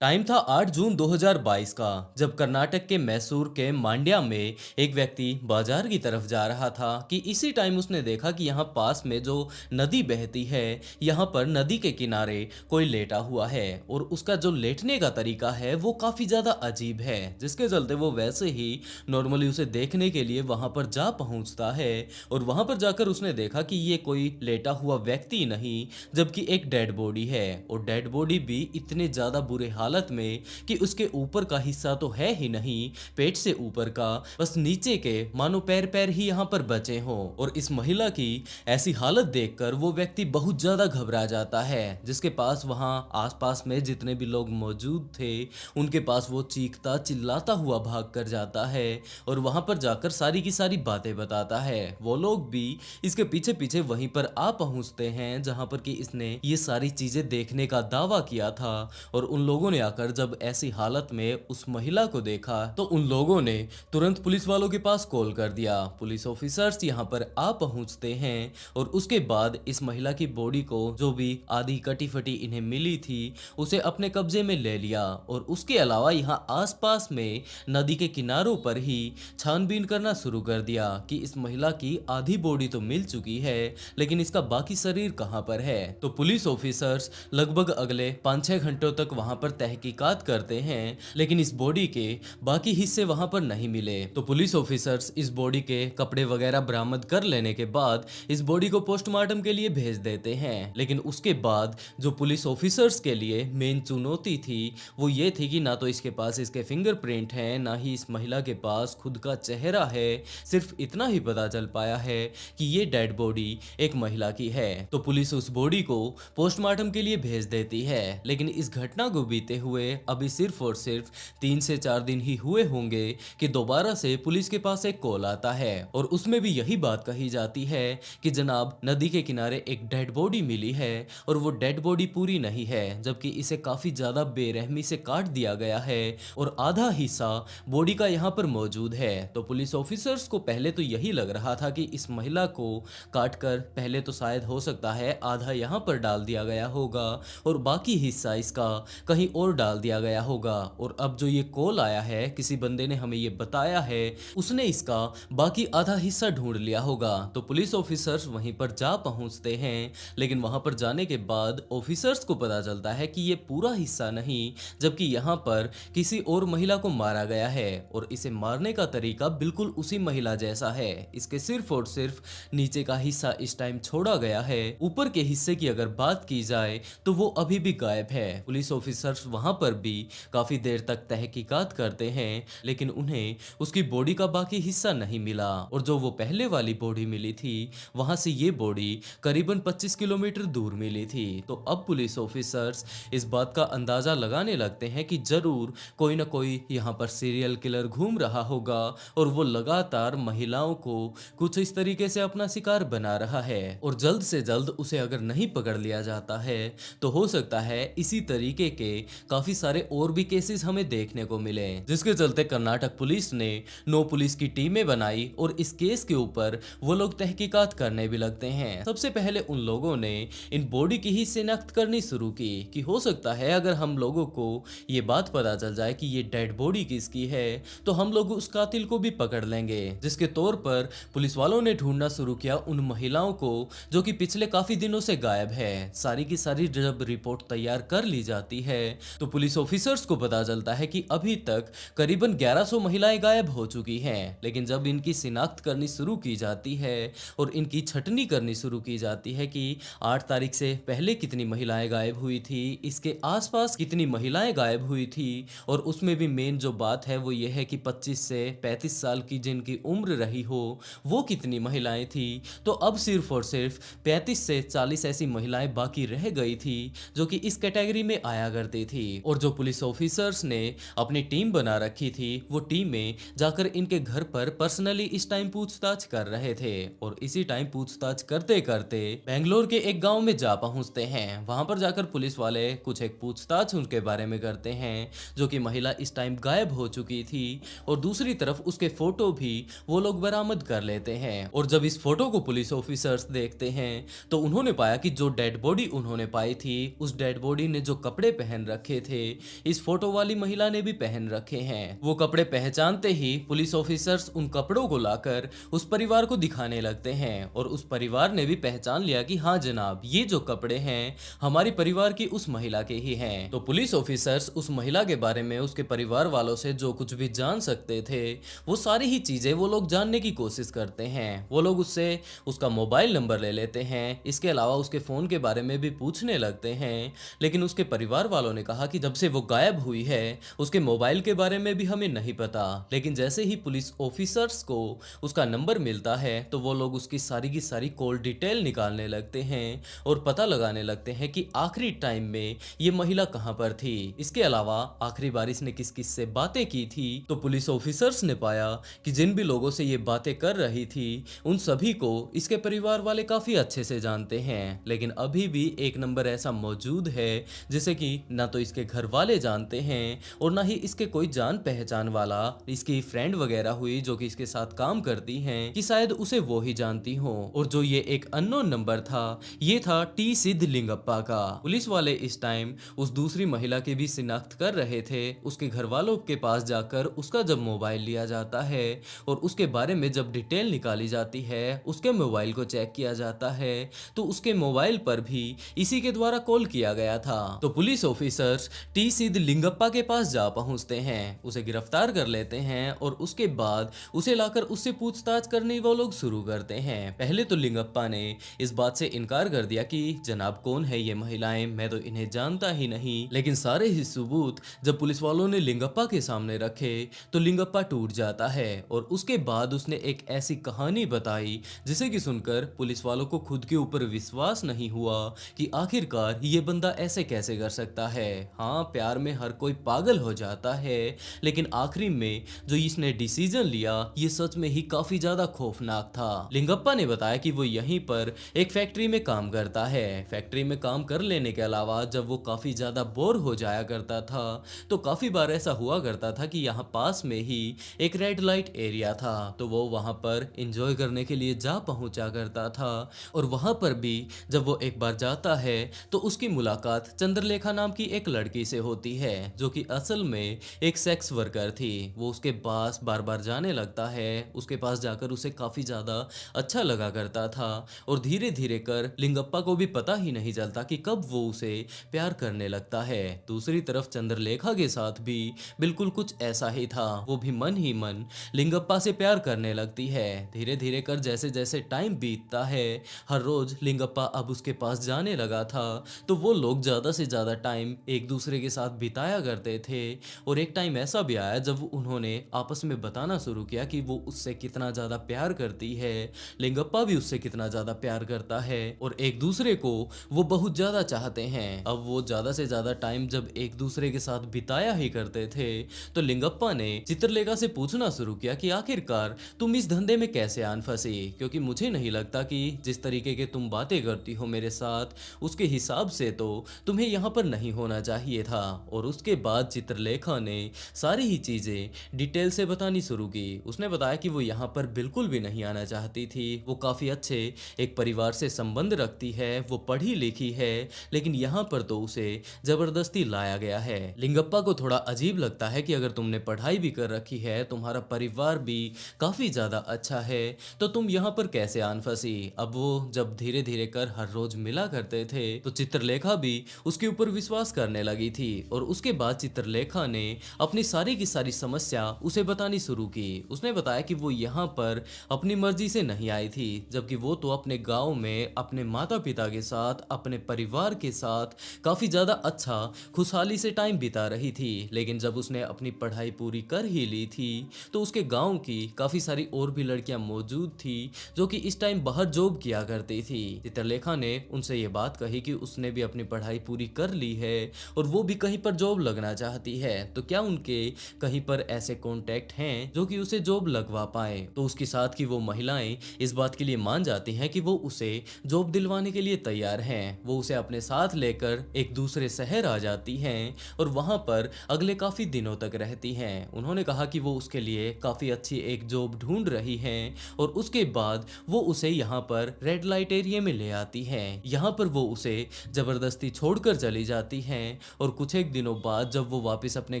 टाइम था 8 जून 2022 का, जब कर्नाटक के मैसूर के मांड्या में एक व्यक्ति बाजार की तरफ जा रहा था कि इसी टाइम उसने देखा कि यहाँ पास में जो नदी बहती है, यहाँ पर नदी के किनारे कोई लेटा हुआ है और उसका जो लेटने का तरीका है वो काफ़ी ज़्यादा अजीब है, जिसके चलते वो वैसे ही नॉर्मली उसे देखने के लिए वहाँ पर जा पहुँचता है। और वहाँ पर जाकर उसने देखा कि ये कोई लेटा हुआ व्यक्ति नहीं, जबकि एक डेड बॉडी है। और डेड बॉडी भी इतने ज़्यादा बुरे हालत में कि उसके ऊपर का हिस्सा तो है ही नहीं, पेट से ऊपर का, बस नीचे के मानो पैर पैर ही यहाँ पर बचे हों। और इस महिला की ऐसी हालत देखकर वो व्यक्ति बहुत ज्यादा घबरा जाता है, जिसके पास वहां आसपास में जितने भी लोग मौजूद थे उनके पास वो चीखता चिल्लाता हुआ भाग कर जाता है और वहां पर जाकर सारी की सारी बातें बताता है। वो लोग भी इसके पीछे पीछे वहीं पर आ पहुंचते हैं जहां पर कि इसने ये सारी चीजें देखने का दावा किया था। और उन लोगों ने आकर जब ऐसी हालत में उस महिला को देखा तो उन लोगों ने तुरंत पुलिस वालों के पास कॉल कर दिया। पुलिस ऑफिसर्स यहाँ पर आ पहुंचते हैं और उसके बाद इस महिला की बॉडी को, जो भी आधी कटी फटी इन्हें मिली थी, उसे अपने कब्जे में ले लिया। और उसके अलावा यहाँ आसपास में नदी के किनारों पर ही छानबीन करना शुरू कर दिया कि इस महिला की आधी बॉडी तो मिल चुकी है, लेकिन इसका बाकी शरीर कहाँ पर है। तो पुलिस ऑफिसर्स लगभग अगले 5-6 घंटों तक वहां पर तहकीकात करते हैं, लेकिन इस बॉडी के बाकी हिस्से वहां पर नहीं मिले। तो पुलिस ऑफिसर्स इस बॉडी के कपड़े वगैरह बरामद कर लेने के बाद इस बॉडी को पोस्टमार्टम के लिए भेज देते हैं। लेकिन उसके बाद जो पुलिस ऑफिसर्स के लिए मेन चुनौती थी वो ये थी कि ना तो इसके पास इसके फिंगरप्रिंट हैं, ना ही इस महिला के पास खुद का चेहरा है। सिर्फ इतना ही पता चल पाया है कि ये डेड बॉडी एक महिला की है। तो पुलिस उस बॉडी को पोस्टमार्टम के लिए भेज देती है। लेकिन इस घटना को बीते हुए अभी सिर्फ और सिर्फ 3 से 4 दिन ही हुए होंगे कि दोबारा से पुलिस के पास एक कॉल आता है और उसमें भी यही बात कही जाती है कि जनाब नदी के किनारे एक डेड बॉडी मिली है और वो डेड बॉडी पूरी नहीं है, जबकि इसे काफी ज्यादा बेरहमी से काट दिया गया है और आधा हिस्सा बॉडी का यहाँ पर मौजूद है। तो पुलिस ऑफिसर्स को पहले तो यही लग रहा था कि इस महिला को काट कर पहले तो शायद हो सकता है आधा यहाँ पर डाल दिया गया होगा और बाकी हिस्सा इसका कहीं और डाल दिया गया होगा। और अब जो ये कॉल आया है, किसी बंदे ने हमें ये बताया है, उसने इसका बाकी आधा हिस्सा ढूंढ लिया होगा। तो पुलिस ऑफिसर्स वहीं पर जा पहुंचते हैं, लेकिन वहां पर जाने के बाद ऑफिसर्स को पता चलता है कि ये पूरा हिस्सा नहीं, जबकि यहाँ पर किसी और महिला को मारा गया है और इसे मारने का तरीका बिल्कुल उसी महिला जैसा है। इसके सिर्फ और सिर्फ नीचे का हिस्सा इस टाइम छोड़ा गया है, ऊपर के हिस्से की अगर बात की जाए तो वो अभी भी गायब है। पुलिस ऑफिसर्स वहां पर भी काफी देर तक तहकीकात करते हैं, लेकिन उन्हें उसकी बॉडी का बाकी हिस्सा नहीं मिला। और जो वो पहले वाली बॉडी मिली थी वहां से ये बॉडी करीबन 25 किलोमीटर दूर मिली थी। तो अब पुलिस ऑफिसर्स इस बात का अंदाजा लगाने लगते हैं कि जरूर कोई ना कोई यहाँ पर सीरियल किलर घूम रहा होगा और वो लगातार महिलाओं को कुछ इस तरीके से अपना शिकार बना रहा है और जल्द से जल्द उसे अगर नहीं पकड़ लिया जाता है तो हो सकता है इसी तरीके के काफी सारे और भी केसेस हमें देखने को मिले, जिसके चलते कर्नाटक पुलिस ने 9 पुलिस की टीमें बनाई और इस केस के ऊपर वो लोग तहकीकात करने भी लगते हैं। सबसे पहले उन लोगों ने इन बॉडी की ही शिनाख्त करनी शुरू की कि हो सकता है अगर हम लोगों को ये बात पता चल जाए कि ये डेड बॉडी किसकी है तो हम लोग उस कातिल को भी पकड़ लेंगे। जिसके तौर पर पुलिस वालों ने ढूंढना शुरू किया उन महिलाओं को जो कि पिछले काफी दिनों से गायब है। सारी की सारी जब रिपोर्ट तैयार कर ली जाती है तो पुलिस ऑफिसर्स को पता चलता है कि अभी तक करीबन 1100 महिलाएं गायब हो चुकी हैं। लेकिन जब इनकी शिनाख्त करनी शुरू की जाती है और इनकी छटनी करनी शुरू की जाती है कि 8 तारीख से पहले कितनी महिलाएं गायब हुई थी, इसके आसपास कितनी महिलाएं गायब हुई थी, और उसमें भी मेन जो बात है वो ये है कि 25 से 35 साल की जिनकी उम्र रही हो वो कितनी महिलाएं थी, तो अब सिर्फ और सिर्फ 35 से 40 ऐसी महिलाएं बाकी रह गई थी जो कि इस कैटेगरी में आया करती थी। और जो पुलिस ऑफिसर्स ने अपनी टीम बना रखी थी वो टीमें जाकर इनके घर पर पर्सनली इस टाइम पूछताछ कर रहे थे। और इसी टाइम पूछताछ करते करते बेंगलोर के एक गांव में जा पहुंचते हैं। वहां पर जाकर पुलिस वाले कुछ एक पूछताछ उनके बारे में करते हैं जो कि महिला इस टाइम गायब हो चुकी थी, और दूसरी तरफ उसके फोटो भी वो लोग बरामद कर लेते हैं। और जब इस फोटो को पुलिस ऑफिसर्स देखते हैं तो उन्होंने पाया कि जो डेड बॉडी उन्होंने पाई थी उस डेड बॉडी ने जो कपड़े पहन रखे थे इस फोटो वाली महिला ने भी पहन रखे हैं। वो कपड़े पहचानते ही पुलिस ऑफिसर्स उन कपड़ों को लाकर उस परिवार को दिखाने लगते हैं, और उस परिवार ने भी पहचान लिया कि हाँ जनाब ये जो कपड़े हैं हमारे परिवार की उस महिला के ही हैं। तो पुलिस ऑफिसर्स उस महिला के बारे में उसके परिवार वालों से जो कुछ भी जान सकते थे वो सारी ही चीजें वो लोग जानने की कोशिश करते हैं। वो लोग उससे उसका मोबाइल नंबर ले लेते हैं, इसके अलावा उसके फोन के बारे में भी पूछने लगते हैं। लेकिन उसके परिवार वालों ने कहा कि जब से वो गायब हुई है उसके मोबाइल के बारे में भी हमें नहीं पता। लेकिन जैसे ही पुलिस ऑफिसर्स को उसका नंबर मिलता है तो वो लोग उसकी सारी की सारी कॉल डिटेल निकालने लगते हैं और पता लगाने लगते हैं कि आखिरी टाइम में ये महिला कहां पर थी। इसके अलावा आखिरी बार इसने किस किस से बातें की थी। तो पुलिस ऑफिसर्स ने पाया कि जिन भी लोगों से ये बातें कर रही थी उन सभी को इसके परिवार वाले काफी अच्छे से जानते हैं। लेकिन अभी भी एक नंबर ऐसा मौजूद है जिसे कि ना तो इसके घर वाले जानते हैं और ना ही इसके कोई जान पहचान वाला, इसकी फ्रेंड वगैरह हुई जो कि इसके साथ काम करती हैं कि शायद उसे वो ही जानती हो। और जो ये एक अननोन नंबर था ये था टी सिद्धलिंगप्पा का। पुलिस वाले इस टाइम उस दूसरी महिला की भी शिनाख्त कर रहे थे। उसके घर वालों के पास जाकर उसका जब मोबाइल लिया जाता है और उसके बारे में जब डिटेल निकाली जाती है, उसके मोबाइल को चेक किया जाता है तो उसके मोबाइल पर भी इसी के द्वारा कॉल किया गया था। तो पुलिस ऑफिसर्स टी सिद्धलिंगप्पा के पास जा पहुंचते हैं, उसे गिरफ्तार कर लेते हैं और उसके बाद उसे लाकर उससे पूछताछ करने वो लोग शुरू करते हैं। पहले तो लिंगप्पा ने इस बात से इनकार कर दिया कि जनाब कौन है ये महिलाएं, मैं तो इन्हें जानता ही नहीं। लेकिन सारे ही सबूत जब पुलिस वालों ने लिंगप्पा के सामने रखे तो लिंगप्पा टूट जाता है और उसके बाद उसने एक ऐसी कहानी बताई जिसे कि सुनकर पुलिस वालों को खुद के ऊपर विश्वास नहीं हुआ कि आखिरकार ये बंदा ऐसे कैसे कर सकता है। हाँ, प्यार में हर कोई पागल हो जाता है, लेकिन आखिरी में जो इसने डिसीजन लिया ये सच में ही काफी ज्यादा खौफनाक था। लिंगप्पा ने बताया कि वो यहीं पर एक फैक्ट्री में काम करता है। फैक्ट्री में काम कर लेने के अलावा जब वो काफी ज्यादा बोर हो जाया करता था तो काफी बार ऐसा हुआ करता था कि यहाँ पास में ही एक रेड लाइट एरिया था, तो वो वहां पर एंजॉय करने के लिए जा पहुंचा करता था। और वहां पर भी जब वो एक बार जाता है तो उसकी मुलाकात चंद्रलेखा नाम की एक लड़की से होती है जो कि असल में एक सेक्स वर्कर थी। वो उसके पास बार बार जाने लगता है, उसके पास जाकर उसे काफी ज्यादा अच्छा लगा करता था और धीरे धीरे कर लिंगप्पा को भी पता ही नहीं चलता कि कब वो उसे प्यार करने लगता है। दूसरी तरफ चंद्रलेखा के साथ भी बिल्कुल कुछ ऐसा ही था, वो भी मन ही मन लिंगप्पा से प्यार करने लगती है। धीरे धीरे कर जैसे जैसे टाइम बीतता है हर रोज लिंगप्पा अब उसके पास जाने लगा था तो वो लोग ज्यादा से ज्यादा टाइम एक दूसरे के साथ बिताया करते थे। और एक टाइम ऐसा भी आया जब उन्होंने आपस में बताना शुरू किया कि वो उससे कितना ज्यादा प्यार करती है, लिंगप्पा भी उससे कितना ज्यादा प्यार करता है और एक दूसरे को वो बहुत ज्यादा चाहते हैं। अब वो ज्यादा से ज्यादा टाइम जब एक दूसरे के साथ बिताया ही करते थे तो लिंगप्पा ने चित्रलेखा से पूछना शुरू किया कि आखिरकार तुम इस धंधे में कैसे आन फंसी, क्योंकि मुझे नहीं लगता कि जिस तरीके के तुम बातें करती हो मेरे साथ उसके हिसाब से तो तुम्हें यहाँ पर नहीं होना चाहिए। चाहिए था। और उसके बाद चित्रलेखा ने सारी ही चीज़ें डिटेल से बतानी शुरू की। उसने बताया कि वो यहाँ पर बिल्कुल भी नहीं आना चाहती थी, वो काफ़ी अच्छे एक परिवार से संबंध रखती है, वो पढ़ी लिखी है, लेकिन यहाँ पर तो उसे ज़बरदस्ती लाया गया है। लिंगप्पा को थोड़ा अजीब लगता है कि अगर तुमने पढ़ाई भी कर रखी है, तुम्हारा परिवार भी काफ़ी ज़्यादा अच्छा है, तो तुम यहाँ पर कैसे आन फंसी। अब वो जब धीरे धीरे कर हर रोज मिला करते थे तो चित्रलेखा भी उसके ऊपर विश्वास करने लगी थी। और उसके बाद चित्रलेखा ने अपनी सारी की सारी समस्या उसे बतानी शुरू की। उसने बताया कि वो यहाँ पर अपनी मर्जी से नहीं आई थी, जबकि वो तो अपने गांव में अपने माता पिता के साथ, अपने परिवार के साथ काफ़ी ज़्यादा अच्छा खुशहाली से टाइम बिता रही थी। लेकिन जब उसने अपनी पढ़ाई पूरी कर ही ली थी तो उसके गांव की काफ़ी सारी और भी लड़कियां मौजूद थी जो कि इस टाइम बाहर जॉब किया करती थी। चित्रलेखा ने उनसे ये बात कही कि उसने भी अपनी पढ़ाई पूरी कर ली है और वो भी कहीं पर जॉब लगना चाहती है, तो क्या उनके कहीं पर ऐसे कॉन्टैक्ट हैं जो कि उसे जॉब लगवा पाए। तो उसके साथ की वो महिलाएं इस बात के लिए मान जाती हैं कि वो उसे जॉब दिलवाने के लिए तैयार हैं। वो उसे अपने साथ लेकर एक दूसरे शहर आ जाती हैं और वहां पर अगले काफ़ी दिनों तक रहती हैं। उन्होंने कहा कि वो उसके लिए काफ़ी अच्छी एक जॉब ढूंढ रही हैं और उसके बाद वो उसे यहाँ पर रेड लाइट एरिया में ले आती हैं। यहाँ पर वो उसे जबरदस्ती छोड़कर चली जाती हैं और कुछ एक दिनों बाद जब वो वापस अपने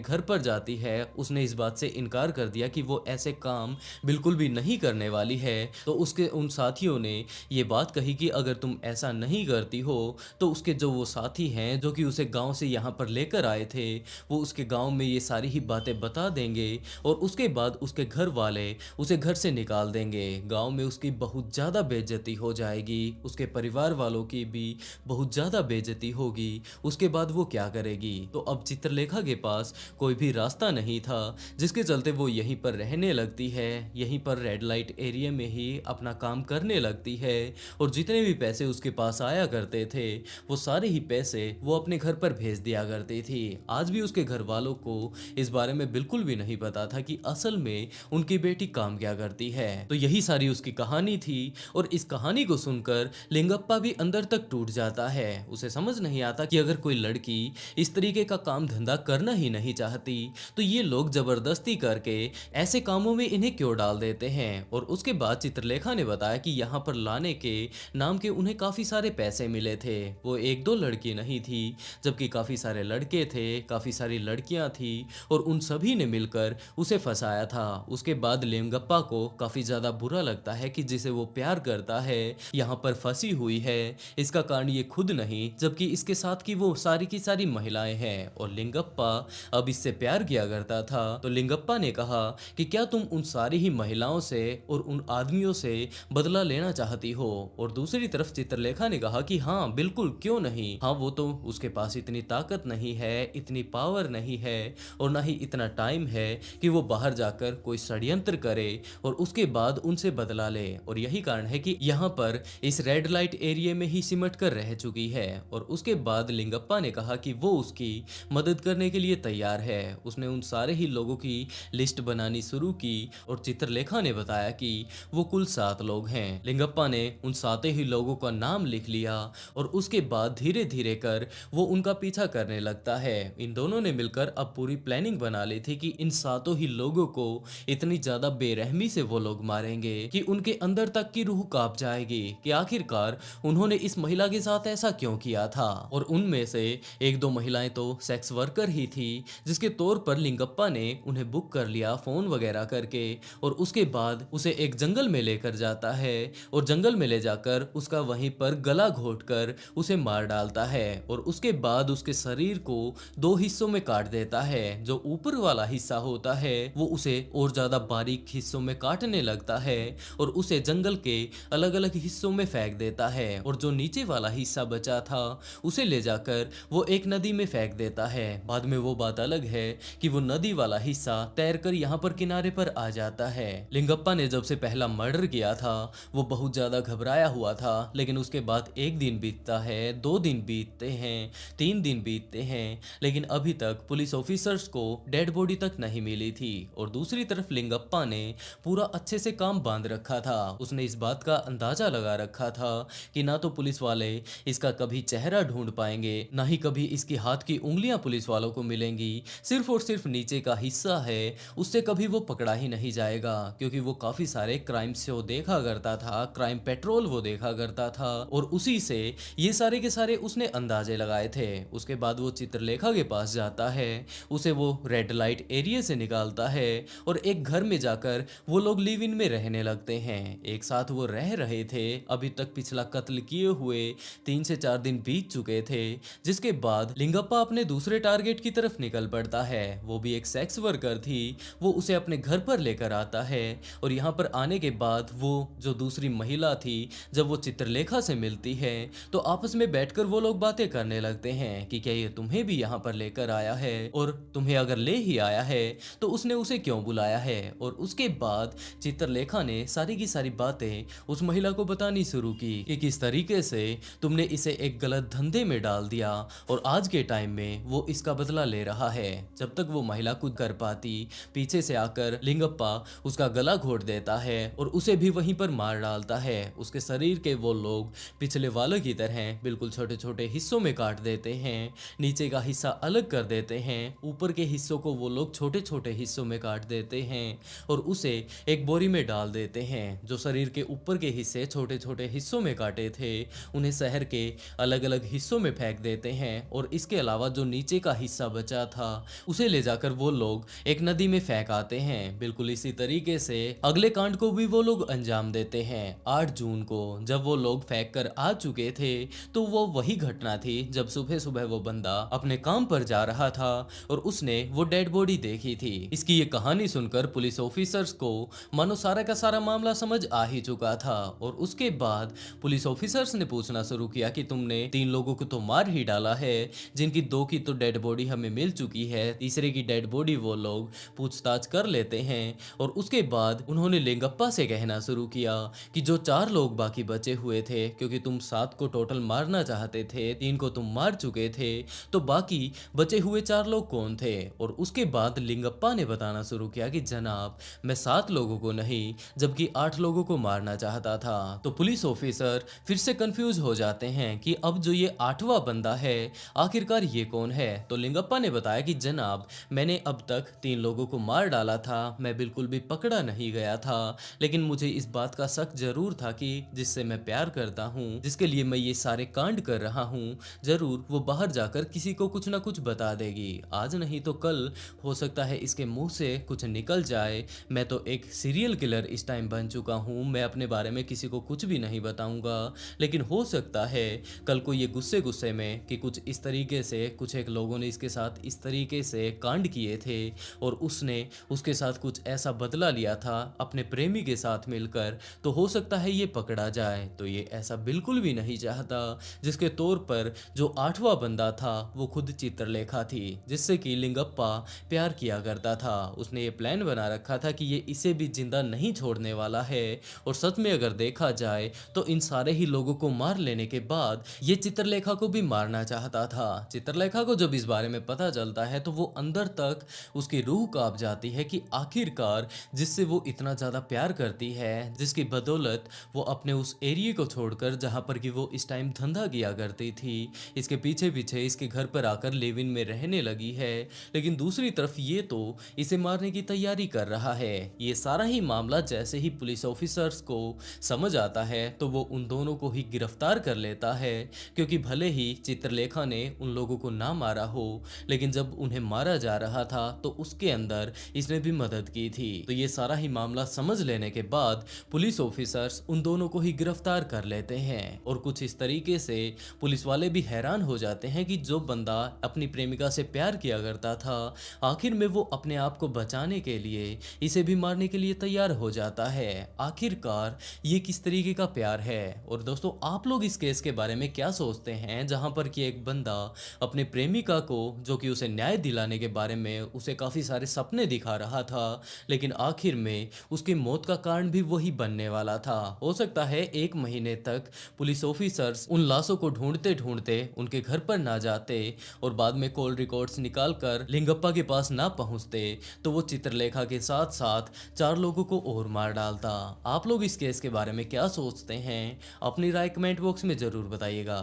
घर पर जाती है, उसने इस बात से इनकार कर दिया कि वो ऐसे काम बिल्कुल भी नहीं करने वाली है। तो उसके उन साथियों ने ये बात कही कि अगर तुम ऐसा नहीं करती हो तो उसके जो वो साथी हैं जो कि उसे गांव से यहाँ पर लेकर आए थे, वो उसके गांव में ये सारी ही बातें बता देंगे और उसके बाद उसके घर वाले उसे घर से निकाल देंगे। गांव में उसकी बहुत ज़्यादा बेइज्जती हो जाएगी, उसके परिवार वालों की भी बहुत ज़्यादा बेइज्जती होगी। उसके बाद वो क्या करेगी। तो अब चित्रलेखा के पास कोई भी रास्ता नहीं था, जिसके चलते वो यहीं पर रहने लगती है, यहीं पर रेड लाइट एरिया में ही अपना काम करने लगती है और जितने भी पैसे उसके पास आया करते थे वो सारे ही पैसे वो अपने घर पर भेज दिया करती थी। आज भी उसके घर वालों को इस बारे में बिल्कुल भी नहीं पता था कि असल में उनकी बेटी काम क्या करती है। तो यही सारी उसकी कहानी थी और इस कहानी को सुनकर लिंगप्पा भी अंदर तक टूट जाता है। उसे समझ नहीं आता कि अगर कोई लड़की इस तरीके का काम धंधा करना ही नहीं चाहती तो ये लोग जबरदस्ती करके ऐसे कामों में इन्हें क्यों डाल देते हैं। और उसके बाद चित्रलेखा ने बताया कि यहाँ पर लाने के नाम के उन्हें काफ़ी सारे पैसे मिले थे। वो एक दो लड़की नहीं थी, जबकि काफ़ी सारे लड़के थे, काफ़ी सारी लड़कियाँ थी और उन सभी ने मिलकर उसे फंसाया था। उसके बाद लिंगप्पा को काफ़ी ज़्यादा बुरा लगता है कि जिसे वो प्यार करता है यहाँ पर फंसी हुई है। इसका कारण ये खुद नहीं, जबकि इसके साथ की वो सारी की सारी महिलाएं हैं और लिंगप्पा अब इससे प्यार किया करता था। तो लिंगप्पा ने कहा कि क्या तुम उन सारी ही महिलाओं से और उन आदमियों से बदला लेना चाहती हो। और दूसरी तरफ चित्रलेखा ने कहा कि हाँ बिल्कुल, क्यों नहीं। हाँ, वो तो उसके पास इतनी ताकत नहीं है, इतनी पावर नहीं है और ना ही इतना टाइम है कि वो बाहर जाकर कोई षड्यंत्र करे और उसके बाद उनसे बदला ले। और यही कारण है कि यहाँ पर इस रेड लाइट एरिया में ही सिमट कर रह चुकी है। और उसके बाद लिंगप्पा ने कहा कि वो उसकी मदद करने के लिए तैयार है। उसने उन सारे ही लोगों की लिस्ट बनानी शुरू की और चित्रलेखा ने बताया कि वो कुल 7 लोग हैं। लिंगप्पा ने उन 7 ही लोगों का नाम लिख लिया और उसके बाद धीरे धीरे कर वो उनका पीछा करने लगता है। इन दोनों ने मिलकर अब पूरी प्लानिंग बना ली थी कि इन 7 ही लोगों को इतनी ज्यादा बेरहमी से वो लोग मारेंगे कि उनके अंदर तक की रूह कांप जाएगी कि आखिरकार उन्होंने इस महिला के साथ ऐसा क्यों किया था। और उनमें से एक दो महिलाएं तो सेक्स वर्कर ही थी, जिसके तौर पर लिंगप्पा ने उन्हें बुक कर लिया फोन वगैरह करके और उसके बाद उसे एक जंगल में लेकर जाता है और जंगल में ले जाकर उसका वहीं पर गला घोंटकर उसे मार डालता है और उसके बाद उसके शरीर को 2 हिस्सों में काट देता है। जो ऊपर वाला हिस्सा होता है वो उसे और ज्यादा बारीक हिस्सों में काटने लगता है और उसे जंगल के अलग अलग हिस्सों में फेंक देता है और जो नीचे वाला हिस्सा बचा था उसे ले जाकर वो एक नदी में फेंक देता है। बाद में वो बात अलग है कि वो नदी वाला हिस्सा तैरकर यहाँ पर किनारे पर आ जाता है। लिंगप्पा ने जब से पहला मर्डर किया था वो बहुत ज्यादा घबराया हुआ था, लेकिन उसके बाद 1 दिन बीतता है, 2 दिन बीतते हैं, 3 दिन बीतते हैं, लेकिन अभी तक पुलिस ऑफिसर्स को डेड बॉडी तक नहीं मिली थी। और दूसरी तरफ लिंगप्पा ने पूरा अच्छे से काम बांध रखा था। उसने इस बात का अंदाजा लगा रखा था कि ना तो पुलिस वाले इसका कभी चेहरा ढूंढ पाएंगे, ना ही कभी इसके हाथ की उंगलियां पुलिस वालों को मिलेंगी, सिर्फ और सिर्फ नीचे का हिस्सा है उससे कभी वो पकड़ा ही नहीं जाएगा, क्योंकि वो काफी सारे क्राइम शो देखा करता था, क्राइम पेट्रोल वो देखा करता था और उसी से ये सारे के सारे उसने अंदाजे लगाए थे। उसके बाद वो चित्रलेखा के पास जाता है, उसे वो रेड लाइट एरिया से निकालता है और एक घर में जाकर वो लोग लिव इन में रहने लगते हैं। एक साथ वो रह रहे थे। अभी तक पिछला कत्ल किए हुए 3 से 4 दिन बीत चुके थे, जिसके बाद लिंगप्पा अपने दूसरे टारगेट की तरफ निकल पड़ता है। वो भी एक सेक्स वर्कर थी। वो उसे अपने घर पर लेकर आता है और यहाँ पर आने के बाद वो जो दूसरी महिला थी, जब वो चित्रलेखा से मिलती है तो आपस में बैठकर वो लोग बातें करने लगते हैं कि क्या ये तुम्हें भी यहाँ पर लेकर आया है, और तुम्हें अगर ले ही आया है तो उसने उसे क्यों बुलाया है। और उसके बाद चित्रलेखा ने सारी की सारी बातें उस महिला को बतानी शुरू की कि किस तरीके से तुमने इसे एक गलत धंधे में डाल दिया और आज के टाइम में वो इसका बदला ले रहा है। जब तक वो महिला कुछ कर पाती, पीछे से आकर लिंगप्पा उसका गला घोट देता है और उसे भी वहीं पर मार डालता है। उसके शरीर के वो लोग पिछले वालों की तरह बिल्कुल छोटे छोटे हिस्सों में काट देते हैं। नीचे का हिस्सा अलग कर देते हैं, ऊपर के हिस्सों को वो लोग छोटे छोटे हिस्सों में काट देते हैं और उसे एक बोरी में डाल देते हैं। जो शरीर के ऊपर के हिस्से छोटे छोटे हिस्सों में काटे थे उन्हें शहर के अलग अलग हिस्सों में फेंक देते हैं और इसके अलावा जो नीचे का हिस्सा बचा था उसे ले जाकर वो लोग एक नदी में फेंक आते हैं। बिल्कुल इसी तरीके से अगले कांड को भी वो लोग अंजाम देते हैं। 8 जून को जब वो लोग फेंक कर आ चुके थे तो वो वही घटना थी जब सुबह सुबह वो बंदा अपने काम पर जा रहा था और उसने वो डेड बॉडी देखी थी। इसकी ये कहानी सुनकर पुलिस ऑफिसर्स को मानो सारा का सारा मामला समझ आ ही चुका था और उसके बाद पुलिस ऑफिसर्स ने पूछना शुरू किया कि तुमने 3 लोगों को तो मार ही डाला है, जिनकी 2 की तो डेड बॉडी हमें मिल चुकी है, तीसरे की डेड बॉडी वो लोग पूछताछ कर लेते हैं। और उसके बाद उन्होंने लिंगप्पा से कहना शुरू किया कि जो 4 लोग बाकी बचे हुए थे, क्योंकि तुम 7 को टोटल मारना चाहते थे, 3 को तुम मार चुके थे, तो बाकी बचे हुए 4 लोग कौन थे। और उसके बाद लिंगप्पा ने बताना शुरू किया कि जनाब मैं 7 लोगों को नहीं जबकि 8 लोगों को मारना चाहता था। तो पुलिस ऑफिसर फिर से कंफ्यूज हो जाते हैं कि अब जो ये 8वां बंदा है आखिरकार ये कौन है। तो लिंगप्पा ने बताया कि जनाब मैंने अब तक 3 लोगों को मार डाला था, मैं बिल्कुल भी पकड़ा नहीं गया था, लेकिन मुझे इस बात का शक जरूर था कि जिससे मैं प्यार करता हूँ, जिसके लिए मैं ये सारे कांड कर रहा हूँ, जरूर वो बाहर जाकर किसी को कुछ ना कुछ बता देगी। आज नहीं तो कल हो सकता है इसके मुंह से कुछ निकल जाए। मैं तो एक सीरियल किलर इस टाइम बन चुका हूँ, मैं अपने बारे में किसी को कुछ भी नहीं बताऊंगा, लेकिन हो सकता है कल को ये गुस्से गुस्से में कि कुछ इस तरीके से कुछ एक लोगों ने इसके साथ इस तरीके से कांड किए थे और उसने उसके साथ कुछ ऐसा बदला लिया था अपने प्रेमी के साथ मिलकर, तो हो सकता है ये पकड़ा जाए। तो ये ऐसा बिल्कुल भी नहीं चाहता, जिसके तौर पर जो 8वां बंदा था वो खुद चित्रलेखा थी, जिससे कि लिंगप्पा प्यार किया करता था। उसने ये प्लान बना रखा था कि ये इसे भी जिंदा नहीं छोड़ने वाला है और सच में अगर देखा जाए तो इन सारे ही लोगों को मार लेने के बाद ये चित्रलेखा को भी मारना चाहता था। चित्रलेखा को जब इस बारे में पता चलता है तो वो अंदर तक उसकी रूह कांप जाती है कि आखिरकार जिससे वो इतना ज्यादा प्यार करती है, जिसकी बदौलत वो अपने उस एरिया को छोड़कर जहां पर कि वो इस टाइम धंधा किया करती थी, इसके पीछे पीछे इसके घर पर आकर लिव इन में रहने लगी है, लेकिन दूसरी तरफ ये तो इसे मारने की तैयारी कर रहा है। ये सारा ही मामला जैसे ही पुलिस ऑफिसर्स को समझ आता है तो वो उन दोनों को ही गिरफ्तार कर लेता है, क्योंकि भले ही चित्रलेखा ने उन लोगों को ना मारा हो, लेकिन जब उन्हें मारा जा रहा था तो उसके अंदर इसने भी मदद की थी। तो ये सारा ही मामला समझ लेने के बाद पुलिस ऑफिसर्स उन दोनों को ही गिरफ्तार कर लेते हैं और कुछ इस तरीके से पुलिस वाले भी हैरान हो जाते हैं कि जो बंदा अपनी प्रेमिका से प्यार किया करता था, आखिर में वो अपने आप को बचाने के लिए इसे भी मारने के लिए तैयार हो जाता है। आखिरकार ये किस तरीके का प्यार है। और दोस्तों आप लोग इस केस के बारे में क्या सोचते हैं, जहां पर कि एक बंदा अपने प्रेमिका को, जो कि उसे न्याय दिलाने के बारे में उसे काफी सारे सपने दिखा रहा था, लेकिन आखिर में उसकी मौत का कारण भी वही बनने वाला था। हो सकता है 1 महीने तक पुलिस ऑफिसर्स उन लाशों को ढूंढते ढूंढते उनके घर पर ना जाते और बाद में कॉल रिकॉर्ड्स निकालकर लिंगप्पा के पास ना पहुंचते तो वो चित्रलेखा के साथ साथ 4 लोगों को और मार डालता। आप लोग इस केस के बारे में क्या सोचते हैं, अपनी राय कमेंट बॉक्स में जरूर बताइएगा।